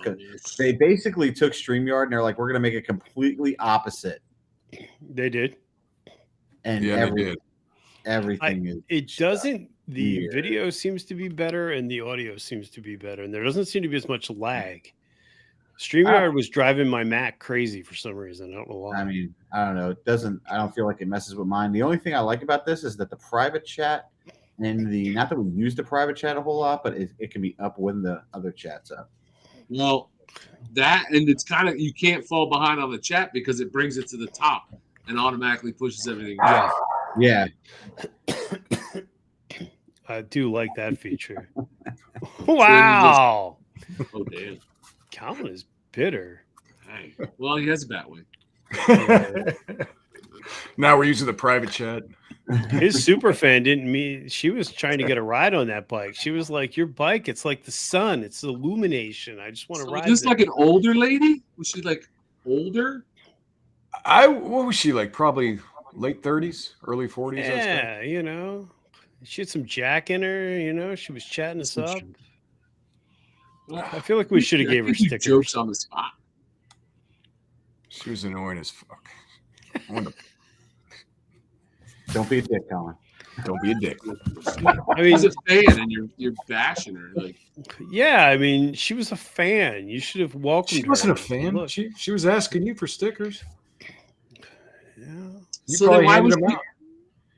they basically took StreamYard and they're like, we're gonna make it completely opposite. They did. And they did. Everything is. It doesn't. The video seems to be better and the audio seems to be better, and there doesn't seem to be as much lag. StreamYard was driving my Mac crazy for some reason. I don't know why. I mean, I don't know. I don't feel like it messes with mine. The only thing I like about this is that the private chat and not that we use the private chat a whole lot, but it can be up when the other chat's up. Well, and it's kind of, you can't fall behind on the chat because it brings it to the top and automatically pushes everything down. Yeah. I do like that feature. Wow. Oh, damn. Colin is bitter. Hey. Well, he has a Batwing. Now we're using the private chat. His super fan didn't mean she was trying to get a ride on that bike. She was like, "Your bike, it's like the sun. It's illumination. I just want to ride." Was this like an older lady? Was she like older? What was she like? Probably late 30s, early 40s. Yeah, she had some Jack in her. She was chatting us up. I feel like we should have gave her stickers. Jokes on the spot. She was annoying as fuck. Don't be a dick, Colin. Don't be a dick. I mean, she's a fan, and you're bashing her. Like, yeah, I mean, she was a fan. You should have welcomed her. She wasn't a fan. She was asking you for stickers. Yeah. So then why was she?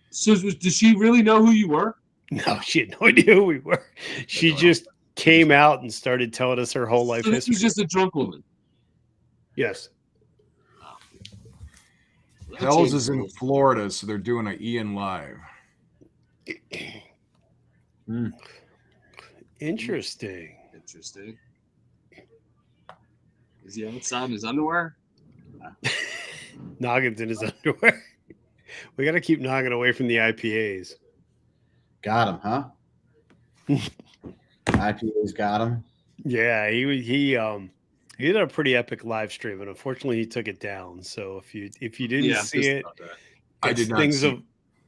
So did she really know who you were? No, she had no idea who we were. She just came out and started telling us her whole life history. This was just a drunk woman. Yes. Hells is in Florida, so they're doing an Ian live. Interesting. Is he outside in his underwear? Noggin's in his underwear. We got to keep Noggin away from the IPAs. Got him, huh? IPAs got him. Yeah, he did a pretty epic live stream, and unfortunately, he took it down. So if you didn't see it, I did not see it.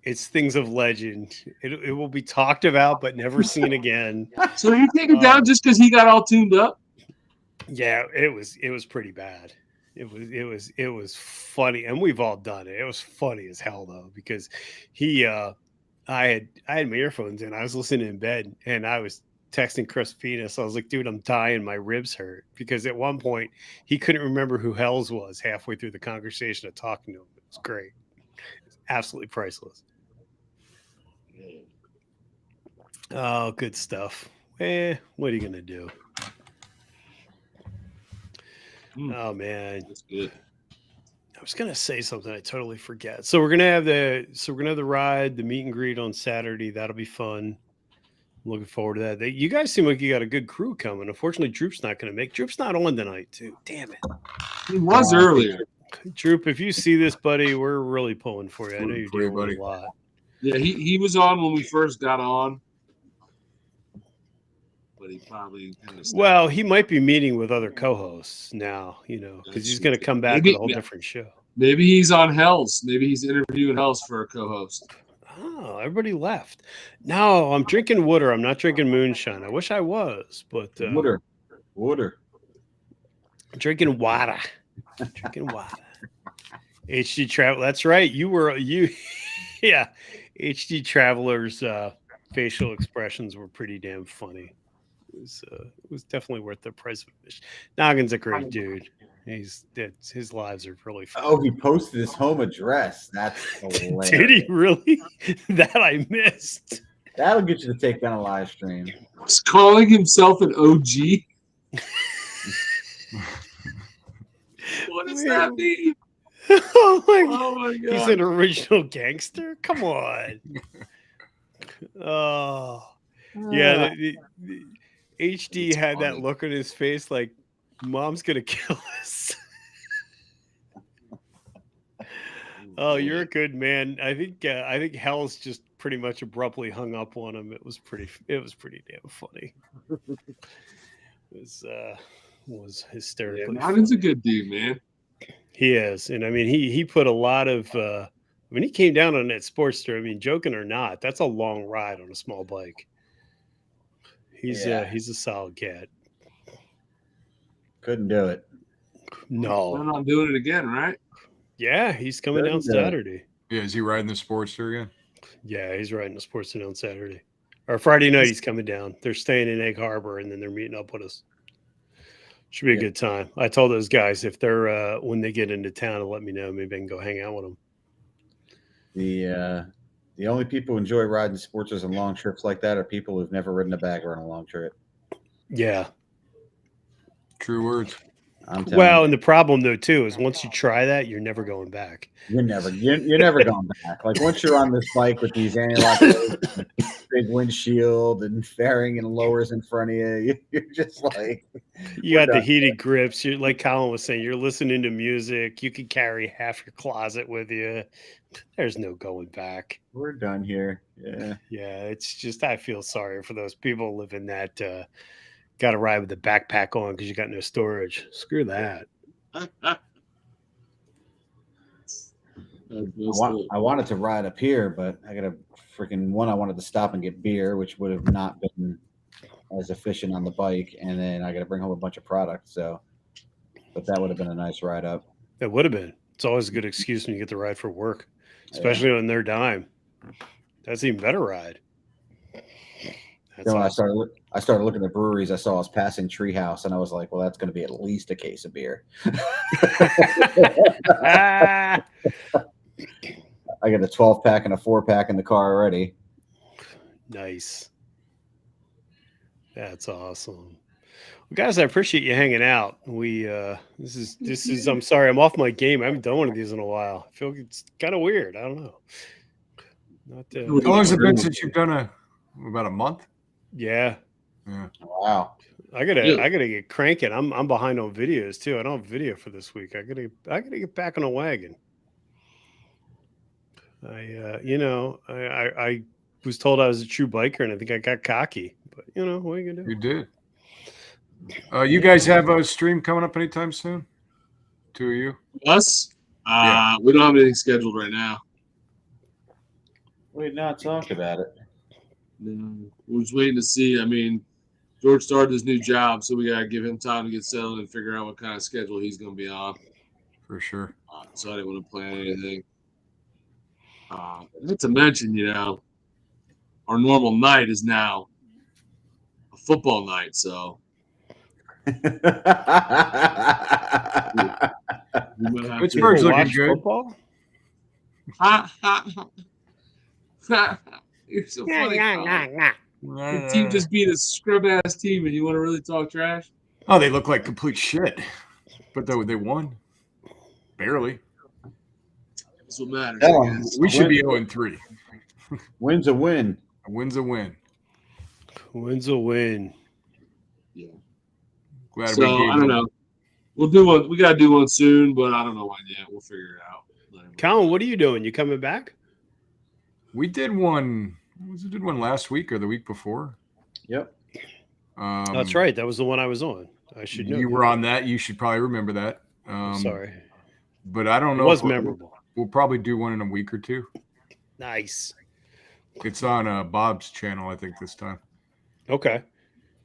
It's things of legend. It will be talked about, but never seen again. So you take it down just because he got all tuned up? Yeah, it was pretty bad. It was funny, and we've all done it. It was funny as hell though, because I had my earphones in. I was listening in bed, and I was texting Chris Venus. I was like, dude, I'm dying. My ribs hurt, because at one point he couldn't remember who Hells was halfway through the conversation of talking to him. It was great. It was absolutely priceless. Oh, good stuff. What are you gonna do? Oh man, That's good. I was gonna say something. I totally forget. So we're gonna have the ride, the meet and greet on Saturday. That'll be fun. I'm looking forward to that. You guys seem like you got a good crew coming. Unfortunately, Droop's not gonna make. Droop's not on tonight, too. Damn it. He was earlier. Droop, if you see this, buddy, we're really pulling for you. I know you're For you, dealing with buddy. a lot. Yeah, he was on when we first got on, but he probably kind of Well, he might be meeting with other co-hosts now, because he's going to come back with a whole different show. Maybe he's on Hells. Maybe he's interviewing Hells for a co-host. Oh, everybody left. No, I'm drinking water. I'm not drinking moonshine. I wish I was, but Water. I'm drinking water. Drinking water. HD Travel. That's right. Yeah. HD Traveler's facial expressions were pretty damn funny. It was definitely worth the price of admission. Noggin's a great dude. His lives are really fun. Oh, he posted his home address. That's hilarious. Did he really? That I missed. That'll get you to take down a live stream. He's calling himself an OG. What does that mean? Oh my God. He's an original gangster? Come on. Oh. Yeah, the HD had that look on his face like, Mom's gonna kill us. Oh, you're a good man. I think Hell's just pretty much abruptly hung up on him. It was pretty damn funny. It was hysterically. Yeah, Noggin's a good dude, man. He is, and I mean he put a lot of when he came down on that Sportster. I mean, joking or not, that's a long ride on a small bike. He's a solid cat. Couldn't do it. No, I'm not doing it again, right? Yeah, he's coming down Saturday. Yeah, is he riding the Sportster again? Yeah, he's riding the Sportster down Saturday. Or Friday night, he's coming down. They're staying in Egg Harbor, and then they're meeting up with us. Should be a good time. I told those guys if they're when they get into town to let me know. Maybe I can go hang out with them. The only people who enjoy riding Sportsters and long trips like that are people who've never ridden a bagger on a long trip. Yeah. True words. Well, and the problem though too is once you try that, you're never going back. You're never going back. Like once you're on this bike with these anti-lock big windshield and fairing and lowers in front of you, you're just like you got the heated grips. You're like Colin was saying, you're listening to music. You can carry half your closet with you. There's no going back. We're done here. Yeah. Yeah. It's just I feel sorry for those people living that got to ride with the backpack on because you got no storage. Screw that. I wanted to ride up here, but I got a freaking one. I wanted to stop and get beer, which would have not been as efficient on the bike. And then I got to bring home a bunch of products. So, but that would have been a nice ride up. It would have been. It's always a good excuse when you get the ride for work, especially on their dime. That's an even better ride. Then when I started looking at breweries, I saw us passing Treehouse, and I was like, well, that's going to be at least a case of beer. I got a 12-pack and a 4-pack in the car already. Nice. That's awesome. Well, guys, I appreciate you hanging out. This is I'm sorry, I'm off my game. I haven't done one of these in a while. I feel it's kind of weird. I don't know. How long has it been since you've done about a month? Yeah. Wow. I gotta get cranking. I'm behind on videos too. I don't have video for this week. I gotta get back on a wagon. I was told I was a true biker, and I think I got cocky. But what are you gonna do? You did. You guys have a stream coming up anytime soon? Two of you? Us? We don't have anything scheduled right now. We'd not talk about it. No, we're just waiting to see. I mean, George started his new job, so we gotta give him time to get settled and figure out what kind of schedule he's going to be on. For sure. So I didn't want to plan anything. Not to mention, our normal night is now a football night. So we might have Pittsburgh's to looking watch good. football. You're so funny. Your team just beat a scrub ass team, and you want to really talk trash? Oh, they look like complete shit, but they won barely. That's what matters. Tell I 'em. guess. We should be 0-3. Win's a win. A win's a win. Wins a win. Yeah. Glad So we gave I don't them- know. We'll do one. We gotta do one soon, but I don't know when yet. We'll figure it out. Colin, what are you doing? You coming back? We did one. We did one last week or the week before. Yep. That's right. That was the one I was on. I should know. You were on that. You should probably remember that. Sorry. But I don't It know. was if we'll- memorable. We'll probably do one in a week or two. Nice. It's on Bob's channel, I think, this time. Okay.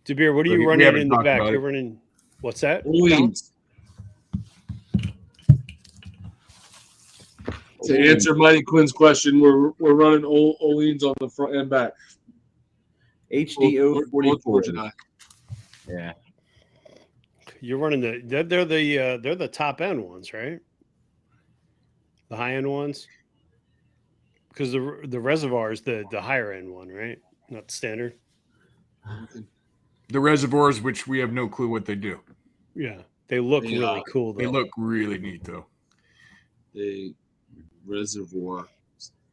DeBeer, what are We you running haven't in the talked back? about You're it. running. What's that? Orleans. To answer Mighty Quinn's question, we're running Orleans on the front and back. HDO Both 44. George and I. Yeah. You're running they're the top end ones, right? The high end ones. Because the reservoir is the higher end one, right? Not standard. The reservoirs, which we have no clue what they do. Yeah, they look They, really cool. Though. They look really neat, though. The reservoir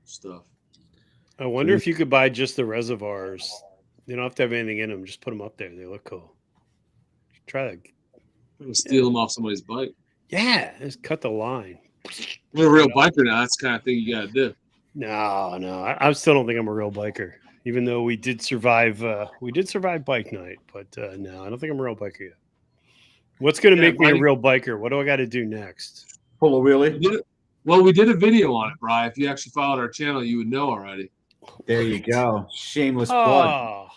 stuff. I wonder if you could buy just the reservoirs. You don't have to have anything in them. Just put them up there. They look cool. Try that. I'm gonna steal them off somebody's bike. Yeah, just cut the line. You're a real biker now. That's the kind of thing you gotta do. No, I still don't think I'm a real biker. Even though we did survive bike night, but no, I don't think I'm a real biker yet. What's going to make me a real biker? What do I got to do next? Pull a wheelie. Well, we did a video on it, Brian. If you actually followed our channel, you would know already. There you go. Shameless plug. Oh, If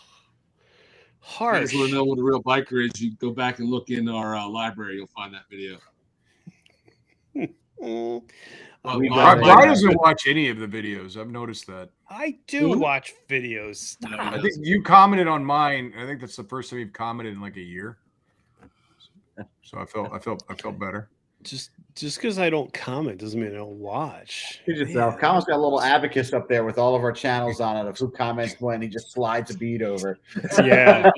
you harsh. just want to know what a real biker is, you go back and look in our library. You'll find that video. We Brian got it. doesn't watch any of the videos. I've noticed that. I do watch videos. Stop. I think you commented on mine. I think that's the first time you've commented in like a year. So I felt better. Just because I don't comment doesn't mean I don't watch. Look at yourself. Colin's got a little abacus up there with all of our channels on it of who comments when. He just slides a bead over. Yeah.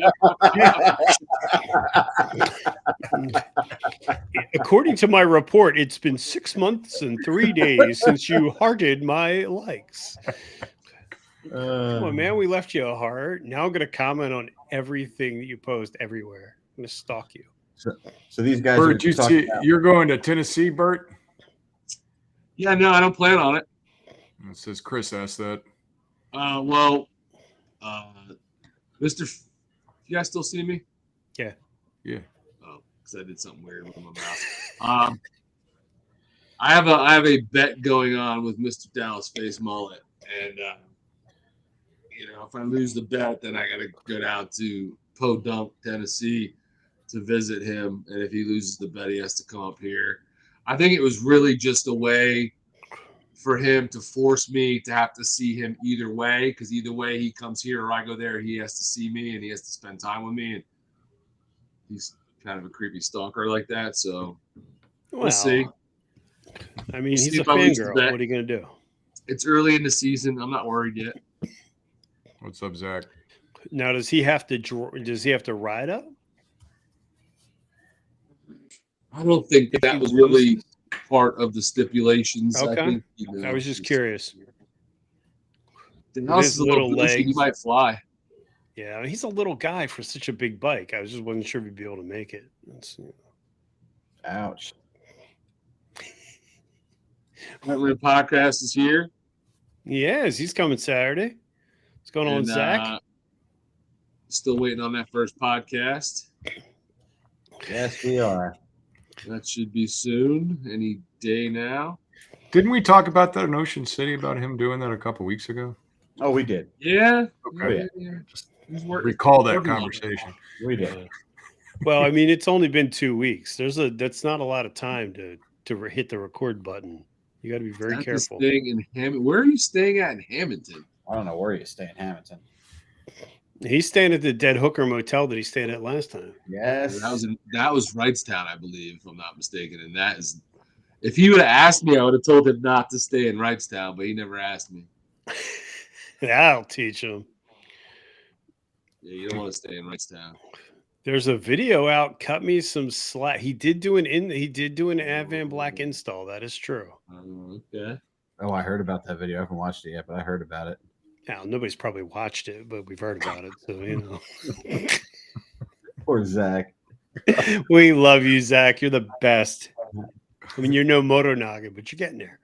According to my report, it's been 6 months and 3 days since you hearted my likes. Come on, man. We left you a heart. Now I'm going to comment on everything that you post everywhere. I'm going to stalk you. So these guys Bert, are you're going to Tennessee, Bert? Yeah, no, I don't plan on it. It says Chris asked that. Mr. You guys still see me? Yeah. Oh, because I did something weird with my mouth. I have a bet going on with Mr. Dallas Face Mullet, and if I lose the bet, then I got to go down to Podunk, Tennessee, to visit him, and if he loses the bet, he has to come up here. I think it was really just a way for him to force me to have to see him either way, because either way he comes here or I go there, he has to see me and he has to spend time with me, and he's kind of a creepy stalker like that. So we'll see. I mean, he's See a if I lose the fangirl. bet. What are you going to do? It's early in the season. I'm not worried yet. What's up, Zach? Now, does he have to ride up? I don't think that was really part of the stipulations. Okay. I think, I was just curious. The house His is a little little bushy. He legs. might fly. Yeah, he's a little guy for such a big bike. I just wasn't sure if he'd be able to make it. ouch. Wetland Podcast is here. Yes, he's coming Saturday. What's going on, And, Zach? Still waiting on that first podcast. Yes, we are. That should be soon, any day now. Didn't we talk about that in Ocean City about him doing that a couple weeks ago? Oh, we did. Yeah. Okay. Yeah. He's working. Recall that working on it. conversation. We did. Well, I mean, it's only been 2 weeks. That's not a lot of time to to hit the record button. You got to be very careful. Staying in Where are you staying at in Hamilton? I don't know where you stay in Hamilton. He's staying at the Dead Hooker Motel that he stayed at last time. Yes. That was Wrightstown, I believe, if I'm not mistaken. And that is, if he would have asked me, I would have told him not to stay in Wrightstown, but he never asked me. That'll teach him. Yeah, you don't want to stay in Wrightstown. There's a video out. Cut me some slack. He did do an Advan Black install. That is true. Okay. Oh, I heard about that video. I haven't watched it yet, but I heard about it. Now nobody's probably watched it, but we've heard about it. So you know. Poor Zach. We love you, Zach. You're the best. I mean, you're no Motonaga, but you're getting there.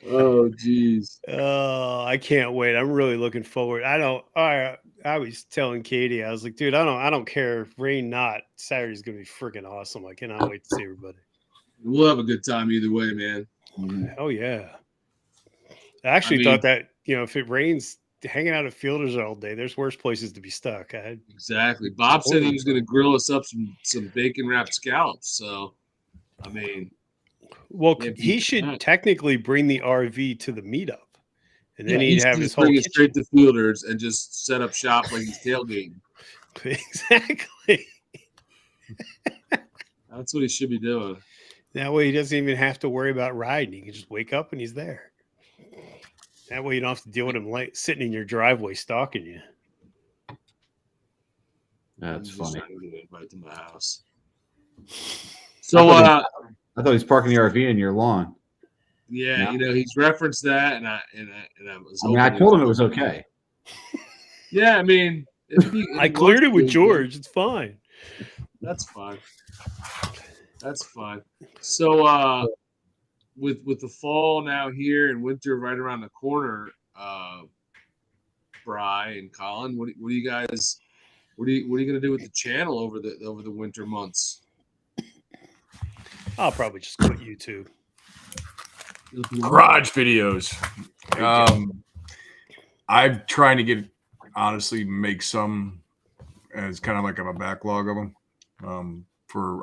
Oh, geez. Oh, I can't wait. I'm really looking forward. I was telling Katie, I was like, dude, I don't care if rain not. Saturday's gonna be freaking awesome. I cannot wait to see everybody. We'll have a good time either way, man. Oh yeah. I actually thought that, you know, if it rains, hanging out at Fielders all day, there's worse places to be stuck. Exactly. Bob said he was going to grill us up some bacon wrapped scallops. So, I mean, well, he should technically bring the RV to the meetup, and then he'd have his whole bring it straight to Fielders and just set up shop like he's tailgating. Exactly. That's what he should be doing. That way, he doesn't even have to worry about riding. He can just wake up and he's there. That way, you don't have to deal with him sitting in your driveway stalking you. That's funny. Right to my house. So, I thought he was parking the RV in your lawn. Yeah, you know, he's referenced that, and I was. I mean, I told him it was okay. Yeah, I mean, I cleared it with George. It's fine. That's fine. That's fine. So, with the fall now here and winter right around the corner, Bry and Colin, what are you guys? What are you going to do with the channel over the winter months? I'll probably just quit YouTube. Garage videos. I'm trying to honestly make some as kind of like a backlog of them. I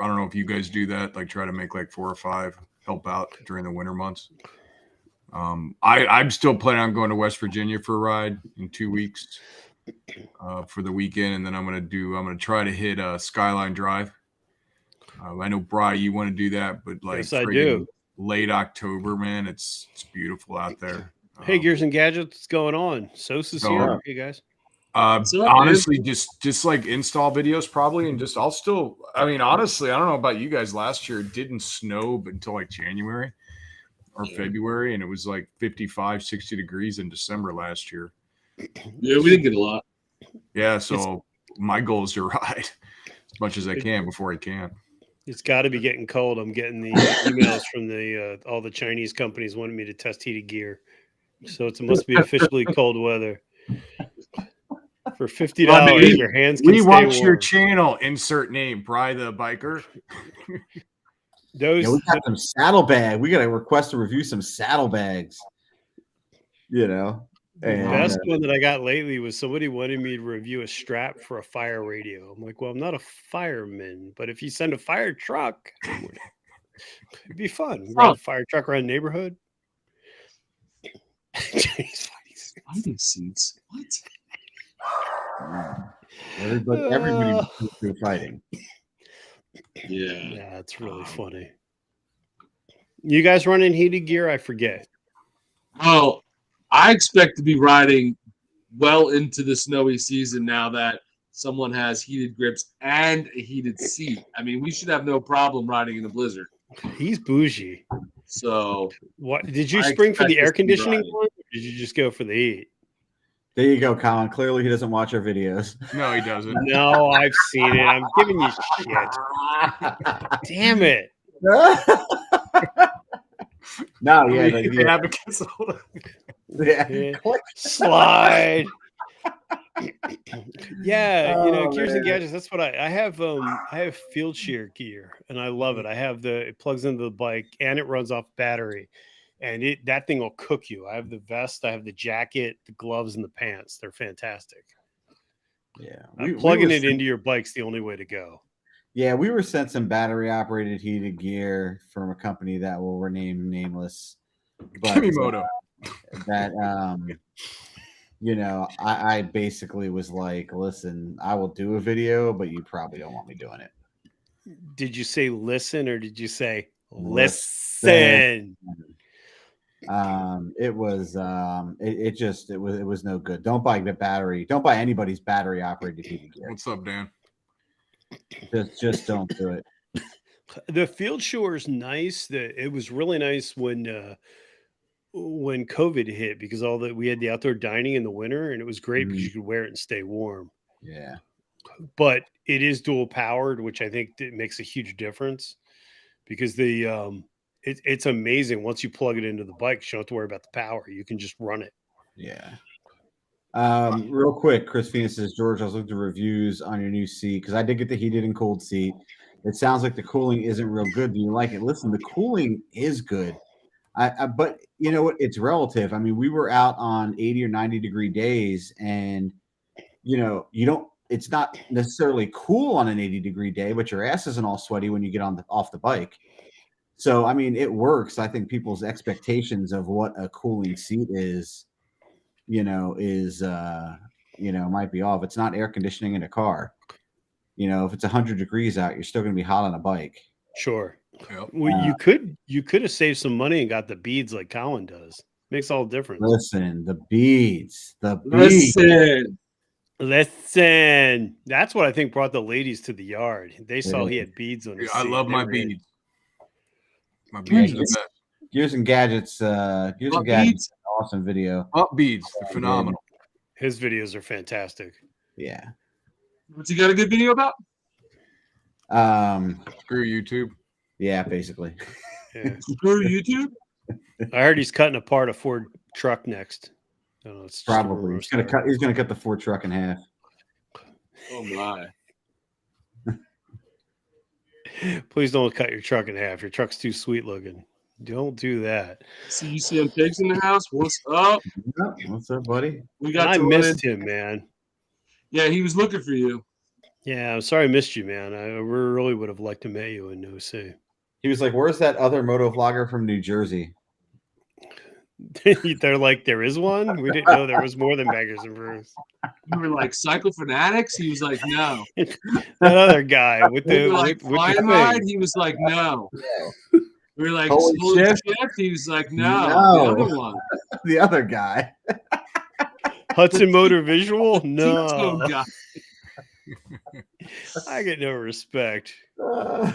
don't know if you guys do that, like try to make like 4 or 5, help out during the winter months. I'm still planning on going to West Virginia for a ride in 2 weeks for the weekend, and then I'm gonna try to hit Skyline Drive. I know, Bri, you want to do that, but like yes, I do. Late October, man, it's beautiful out there. Hey, Gears and Gadgets, what's going on? Sosa's here. Hey guys. Honestly, just like install videos probably, and just honestly, I don't know about you guys. Last year it didn't snow until like January or February, and it was like 55, 60 degrees in December last year. Yeah, we didn't get a lot. Yeah, so my goal is to ride as much as I can before I can't. It's got to be getting cold. I'm getting the emails from all the Chinese companies wanting me to test heated gear, so it must be officially cold weather. For $50, your hands can stay warm. Watch your channel. Insert name. Bri the biker. We got some saddlebag. We got to request to review some saddlebags. You know, the best one that I got lately was somebody wanted me to review a strap for a fire radio. I'm like, well, I'm not a fireman, but if you send a fire truck, it'd be fun. Ride a fire truck around the neighborhood. Fighting seats. What? Everybody was fighting. Yeah, it's really funny. You guys running heated gear? I forget. Well, I expect to be riding well into the snowy season now that someone has heated grips and a heated seat. I mean, we should have no problem riding in a blizzard. He's bougie. So, what did you spring for the air conditioning one, or did you just go for the heat? There you go, Colin. Clearly, he doesn't watch our videos. No, he doesn't. No, I've seen it. I'm giving you shit. Damn it. No, yeah. Yeah. Slide. Yeah, Gears and Gadgets. That's what I have. I have field shear gear, and I love it. I have it plugs into the bike, and it runs off battery. And that thing will cook you. I have the vest, I have the jacket, the gloves, and the pants. They're fantastic. Yeah, Plugging it into your bike's the only way to go. Yeah, we were sent some battery operated heated gear from a company that will remain nameless. But Kimimoto. you know, I basically was like, listen, I will do a video, but you probably don't want me doing it. Did you say listen or did you say Listen. listen? It was it was no good. Don't buy anybody's battery operated heated gear. What's up, Dan? Just don't do it. The Field Shore is nice. It was really nice when COVID hit because we had the outdoor dining in the winter and it was great because you could wear it and stay warm. Yeah. But it is dual powered, which I think makes a huge difference because it's amazing once you plug it into the bike, you don't have to worry about the power. You can just run it. Yeah. Real quick, Chris Phoenix says, George, I was looking at reviews on your new seat because I did get the heated and cold seat. It sounds like the cooling isn't real good. Do you like it? Listen, the cooling is good. But you know what? It's relative. I mean, we were out on 80 or 90 degree days, and you know, it's not necessarily cool on an 80 degree day, but your ass isn't all sweaty when you get off the bike. So, I mean, it works. I think people's expectations of what a cooling seat is, might be off. It's not air conditioning in a car. You know, if it's 100 degrees out, you're still going to be hot on a bike. Sure. Yep. Well, you could have saved some money and got the beads like Colin does. Makes all the difference. Listen, the beads. Listen. That's what I think brought the ladies to the yard. They saw he had beads on his I seat. love my beads. My beads are the best. Gears and Gadgets. Gears and Gadgets. Awesome video. Up beads. They're phenomenal. His videos are fantastic. Yeah. What's he got a good video about? Screw YouTube. Yeah, basically. Yeah. Screw YouTube. I heard he's cutting apart a Ford truck next. I don't know, it's probably he's gonna cut the Ford truck in half. Oh my! Please don't cut your truck in half. Your truck's too sweet looking. Don't do that. See, you see them pigs in the house. What's up? What's up, buddy? I missed him, man. Yeah, he was looking for you. Yeah, I'm sorry I missed you, man. I really would have liked to meet you in OC. He was like, "Where's that other moto vlogger from New Jersey?" They're like, there is one? We didn't know there was more than Baggers and Brews. You were like Cycle Fanatics? He was like, no. That other guy with the like with the thing. He was like, no. We were like, Holy shift. He was like, no. The other one. The other guy. Hudson Motor Visual? No. Guy. I get no respect. Well,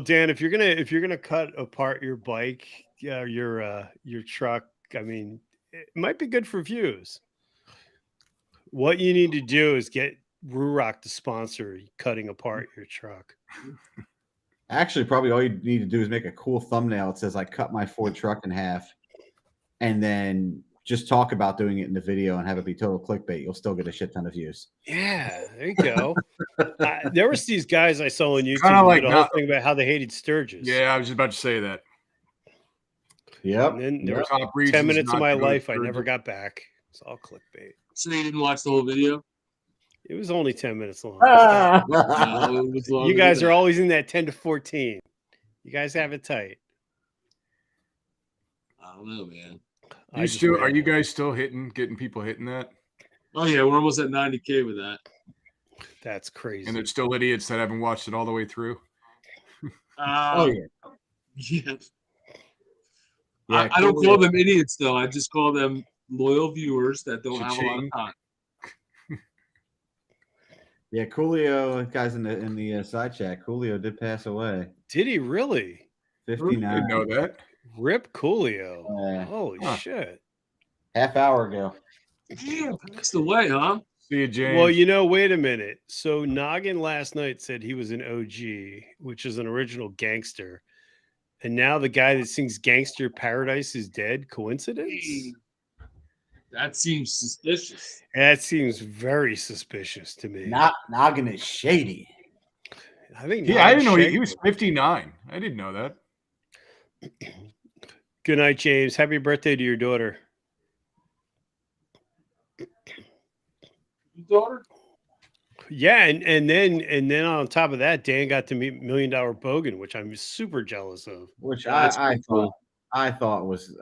Dan, if you're gonna cut apart your bike, your truck, I mean, it might be good for views. What you need to do is get Rurock to sponsor cutting apart your truck. Actually, probably all you need to do is make a cool thumbnail. It says, "I cut my Ford truck in half," and then just talk about doing it in the video and have it be total clickbait. You'll still get a shit ton of views. Yeah, there you go. There was these guys I saw on YouTube Kinda like who did a whole thing about how they hated Sturgis. Yeah, I was just about to say that. Yep. And then there Their was top reasons 10 minutes of not my to go to life I Sturgis. never got back. It's all clickbait. So you didn't watch the whole video? It was only 10 minutes long. No, it was longer You guys than are that. always in that 10 to 14. You guys have it tight. I don't know, man. Are you guys still getting people hitting that? Oh yeah, we're almost at 90K with that. That's crazy. And there's still idiots that haven't watched it all the way through. Oh Yeah. Yeah, I don't call them idiots though. I just call them loyal viewers that don't have a lot of Cha-ching. time. Yeah, Coolio, guys in the side chat, Coolio did pass away. Did he really? 59. Didn't know that. Rip Coolio. Yeah. Holy shit. Half hour ago. Damn, passed away, huh? See you, James. Well, wait a minute. So Noggin last night said he was an OG, which is an original gangster. And now the guy that sings Gangster Paradise is dead. Coincidence? That seems suspicious. That seems very suspicious to me. Noggin is shady. I think I didn't know he Noggin was 59. I didn't know that. Good night, James. Happy birthday to your daughter. daughter. Yeah, and then on top of that, Dan got to meet $1 Million Bogan, which I'm super jealous of. Which That's I pretty cool. thought was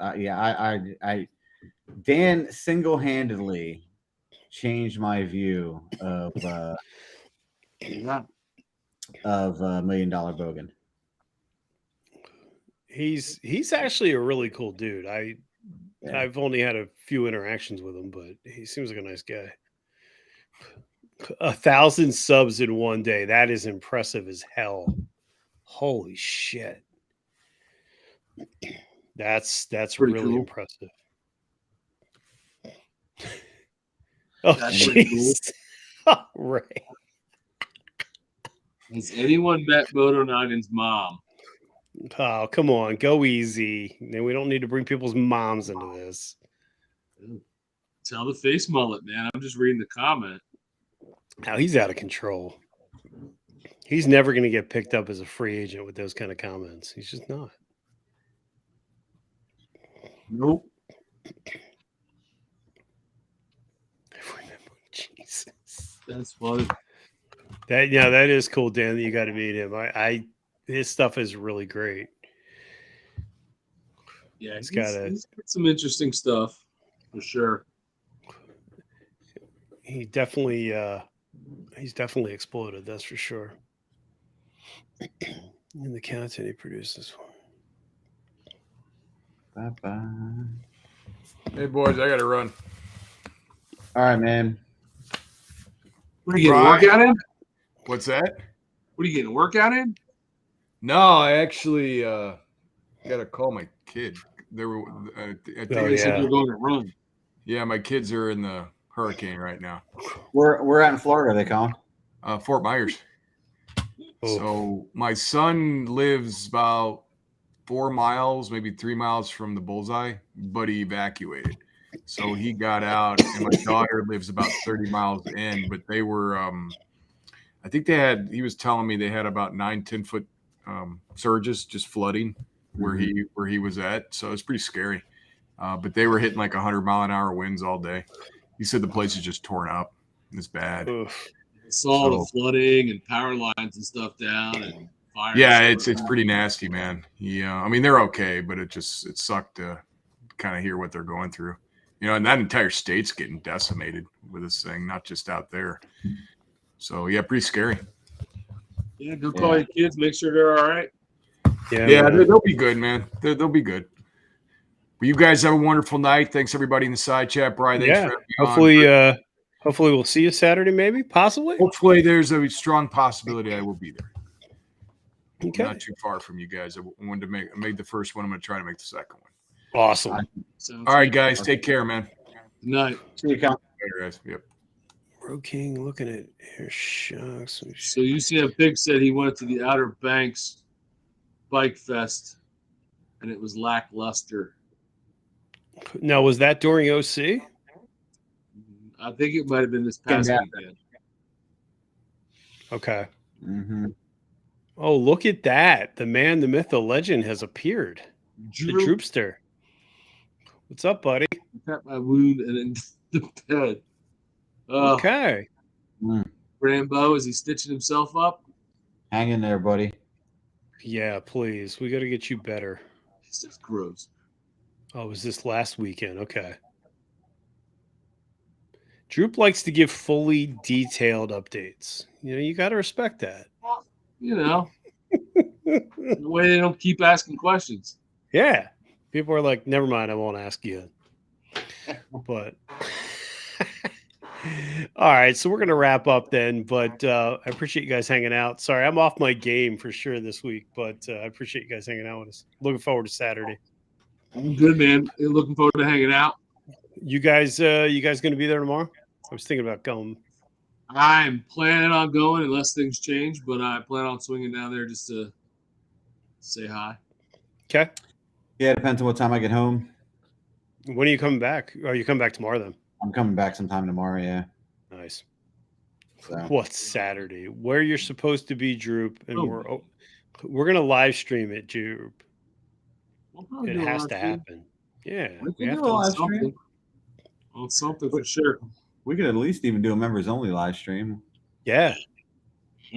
Dan single-handedly changed my view Yeah. of $1 Million Bogan. He's actually a really cool dude. Yeah. I've only had a few interactions with him, but he seems like a nice guy. 1,000 subs in one day. That is impressive as hell. Holy shit. That's Pretty really cool. impressive. Oh, That's pretty cool. jeez. Right. Has anyone met Moto Nine's mom? Oh, come on. Go easy. We don't need to bring people's moms into this. Tell the face mullet, man. I'm just reading the comment. Now he's out of control. He's never going to get picked up as a free agent with those kind of comments. He's just not. Nope. Jesus. That's funny. That is cool, Dan. That you got to meet him. His stuff is really great. Yeah, He's he's got some interesting stuff for sure. He's definitely exploded. That's for sure. And the content he produces. Bye-bye. Hey boys, I gotta run. All right, man. What are you getting a Right. workout in? What's that? What are you getting a workout in? No, I actually gotta call my kid. They were. I think They said yeah. you're going to run. Yeah, my kids are in the hurricane right now. We're out in Florida. Are they calling? Fort Myers. Oh. So my son lives about 4 miles, maybe 3 miles from the bullseye, but he evacuated. So he got out, and my daughter lives about 30 miles in, but they were, I think he was telling me they had about 9-10 foot surges just flooding where he was at. So it's pretty scary. But they were hitting like 100-mile-an-hour winds all day. He said the place is just torn up. It's bad. Oof. I saw the flooding and power lines and stuff down and fire. Yeah, it's pretty nasty, man. Yeah, I mean they're okay, but it sucked to kind of hear what they're going through. You know, and that entire state's getting decimated with this thing, not just out there. So yeah, pretty scary. Yeah, go call your kids, make sure they're all right. Yeah, they'll be good, man. They'll be good. Well, you guys have a wonderful night. Thanks everybody in the side chat, Brian. Thanks for having me on. Hopefully we'll see you Saturday, maybe, possibly. Hopefully there's a strong possibility I will be there. Okay. Not too far from you guys. I wanted to I made the first one. I'm going to try to make the second one. Awesome. All right, guys. Take care, man. Good night. See you, Colin. Later, guys. Yep. Bro King looking at air shocks. So UCM Pig said he went to the Outer Banks Bike Fest and it was lackluster. Now, was that during OC? I think it might have been this past weekend. Okay. Mm-hmm. Oh, look at that. The man, the myth, the legend has appeared. The Droopster. What's up, buddy? Got my wound and in the bed. Okay. Rambo, is he stitching himself up? Hang in there, buddy. Yeah, please. We got to get you better. It's just gross. Oh, was this last weekend? Okay. Droop likes to give fully detailed updates. You know, you got to respect that. You know, the way they don't keep asking questions. Yeah. People are like, never mind, I won't ask you. But all right, so we're going to wrap up then. But I appreciate you guys hanging out. Sorry, I'm off my game for sure this week, but I appreciate you guys hanging out with us. Looking forward to Saturday. I'm good, man. Looking forward to hanging out. You guys going to be there tomorrow? I was thinking about going. I'm planning on going unless things change, but I plan on swinging down there just to say hi. Okay. Yeah, it depends on what time I get home. When are you coming back? Oh, you come back tomorrow then? I'm coming back sometime tomorrow, yeah. Nice. So. What's Saturday? Where you're supposed to be, Droop, and we're gonna live stream it, Droop. It has to happen. Yeah, we have to live stream. Well, something for sure. We could at least even do a members only live stream. Yeah.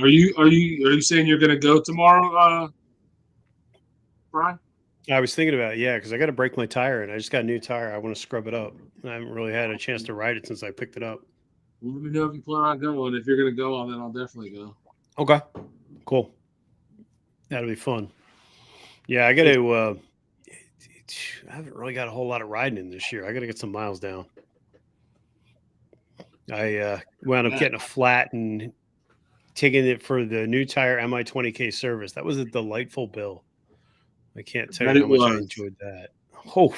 Are you saying you're gonna go tomorrow, Brian? I was thinking about it, yeah, because I got to break my tire and I just got a new tire. I want to scrub it up. I haven't really had a chance to ride it since I picked it up. Well, let me know if you plan on going. If you're gonna go, then I'll definitely go. Okay. Cool. That'll be fun. Yeah, I got to. I haven't really got a whole lot of riding in this year. I got to get some miles down. I wound up getting a flat and taking it for the new tire MI20K service. That was a delightful bill. I can't tell you how much I enjoyed that. Oh,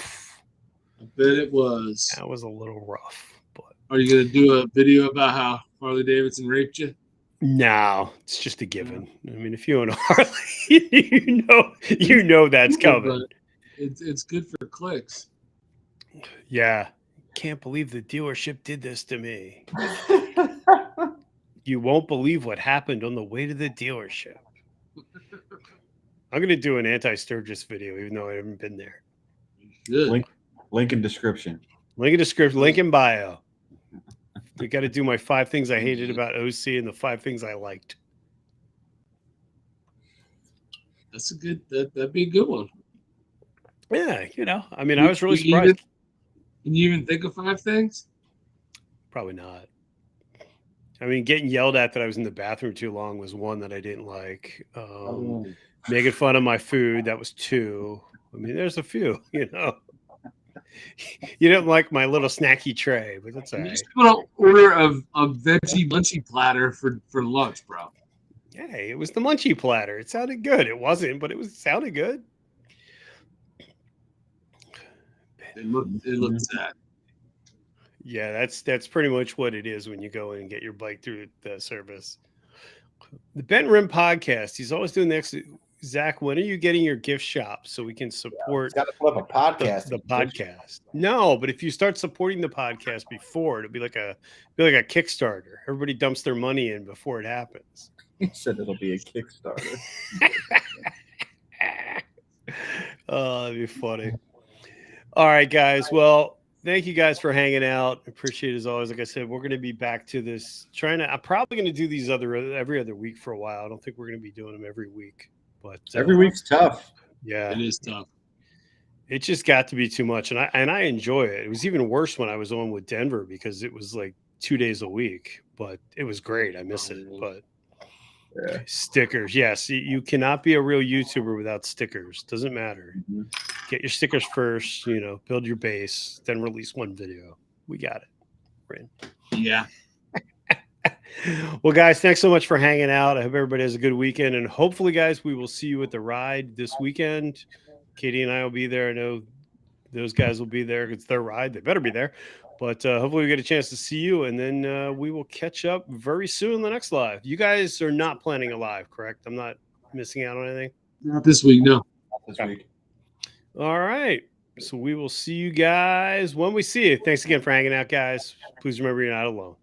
I bet it was. that was a little rough. But Are you gonna do a video about how Harley Davidson raped you? no, it's just a given. I mean, if you own a Harley, you know that's coming. It's good for clicks. Yeah. Can't believe the dealership did this to me. You won't believe what happened on the way to the dealership. I'm going to do an anti-Sturgis video, even though I haven't been there. Good. Link in description. Link in description, link in bio. We got to do my 5 things I hated about OC and the 5 things I liked. That's a good. That'd be a good one. Yeah, I mean, I was really surprised. Can you even think of 5 things? Probably not. I mean, getting yelled at that I was in the bathroom too long was one that I didn't like. Making fun of my food, that was 2. I mean, there's a few, You didn't like my little snacky tray, but that's all right. Just put an order of veggie munchy platter for lunch, bro. Hey, it was the munchie platter. It sounded good. It wasn't, but it sounded good. It looked sad. Yeah, that's pretty much what it is when you go in and get your bike through the service. The Bent Rim podcast. He's always doing next. Zach, when are you getting your gift shop so we can support Got to flip a podcast. the podcast? No, but if you start supporting the podcast before, it'll be like a Kickstarter. Everybody dumps their money in before it happens. He said it'll be a Kickstarter. Oh, that'd be funny. All right, guys. Well, thank you guys for hanging out. Appreciate it as always. Like I said, we're going to be back to this. I'm probably going to do these every other week for a while. I don't think we're going to be doing them every week, but every week's tough. Yeah, it is tough. It just got to be too much, and I enjoy it. It was even worse when I was on with Denver because it was like 2 days a week, but it was great. I miss it, but. Yeah. Stickers. Yes. You cannot be a real YouTuber without stickers. Doesn't matter. Mm-hmm. Get your stickers first, build your base, then release one video. We got it. We're in. Yeah. Well, guys, thanks so much for hanging out. I hope everybody has a good weekend. And hopefully, guys, we will see you at the ride this weekend. Katie and I will be there. I know those guys will be there. It's their ride. They better be there. But hopefully we get a chance to see you, and then we will catch up very soon in the next live. You guys are not planning a live, correct? I'm not missing out on anything? Not this week, no. Not this week. All right. So we will see you guys when we see you. Thanks again for hanging out, guys. Please remember you're not alone.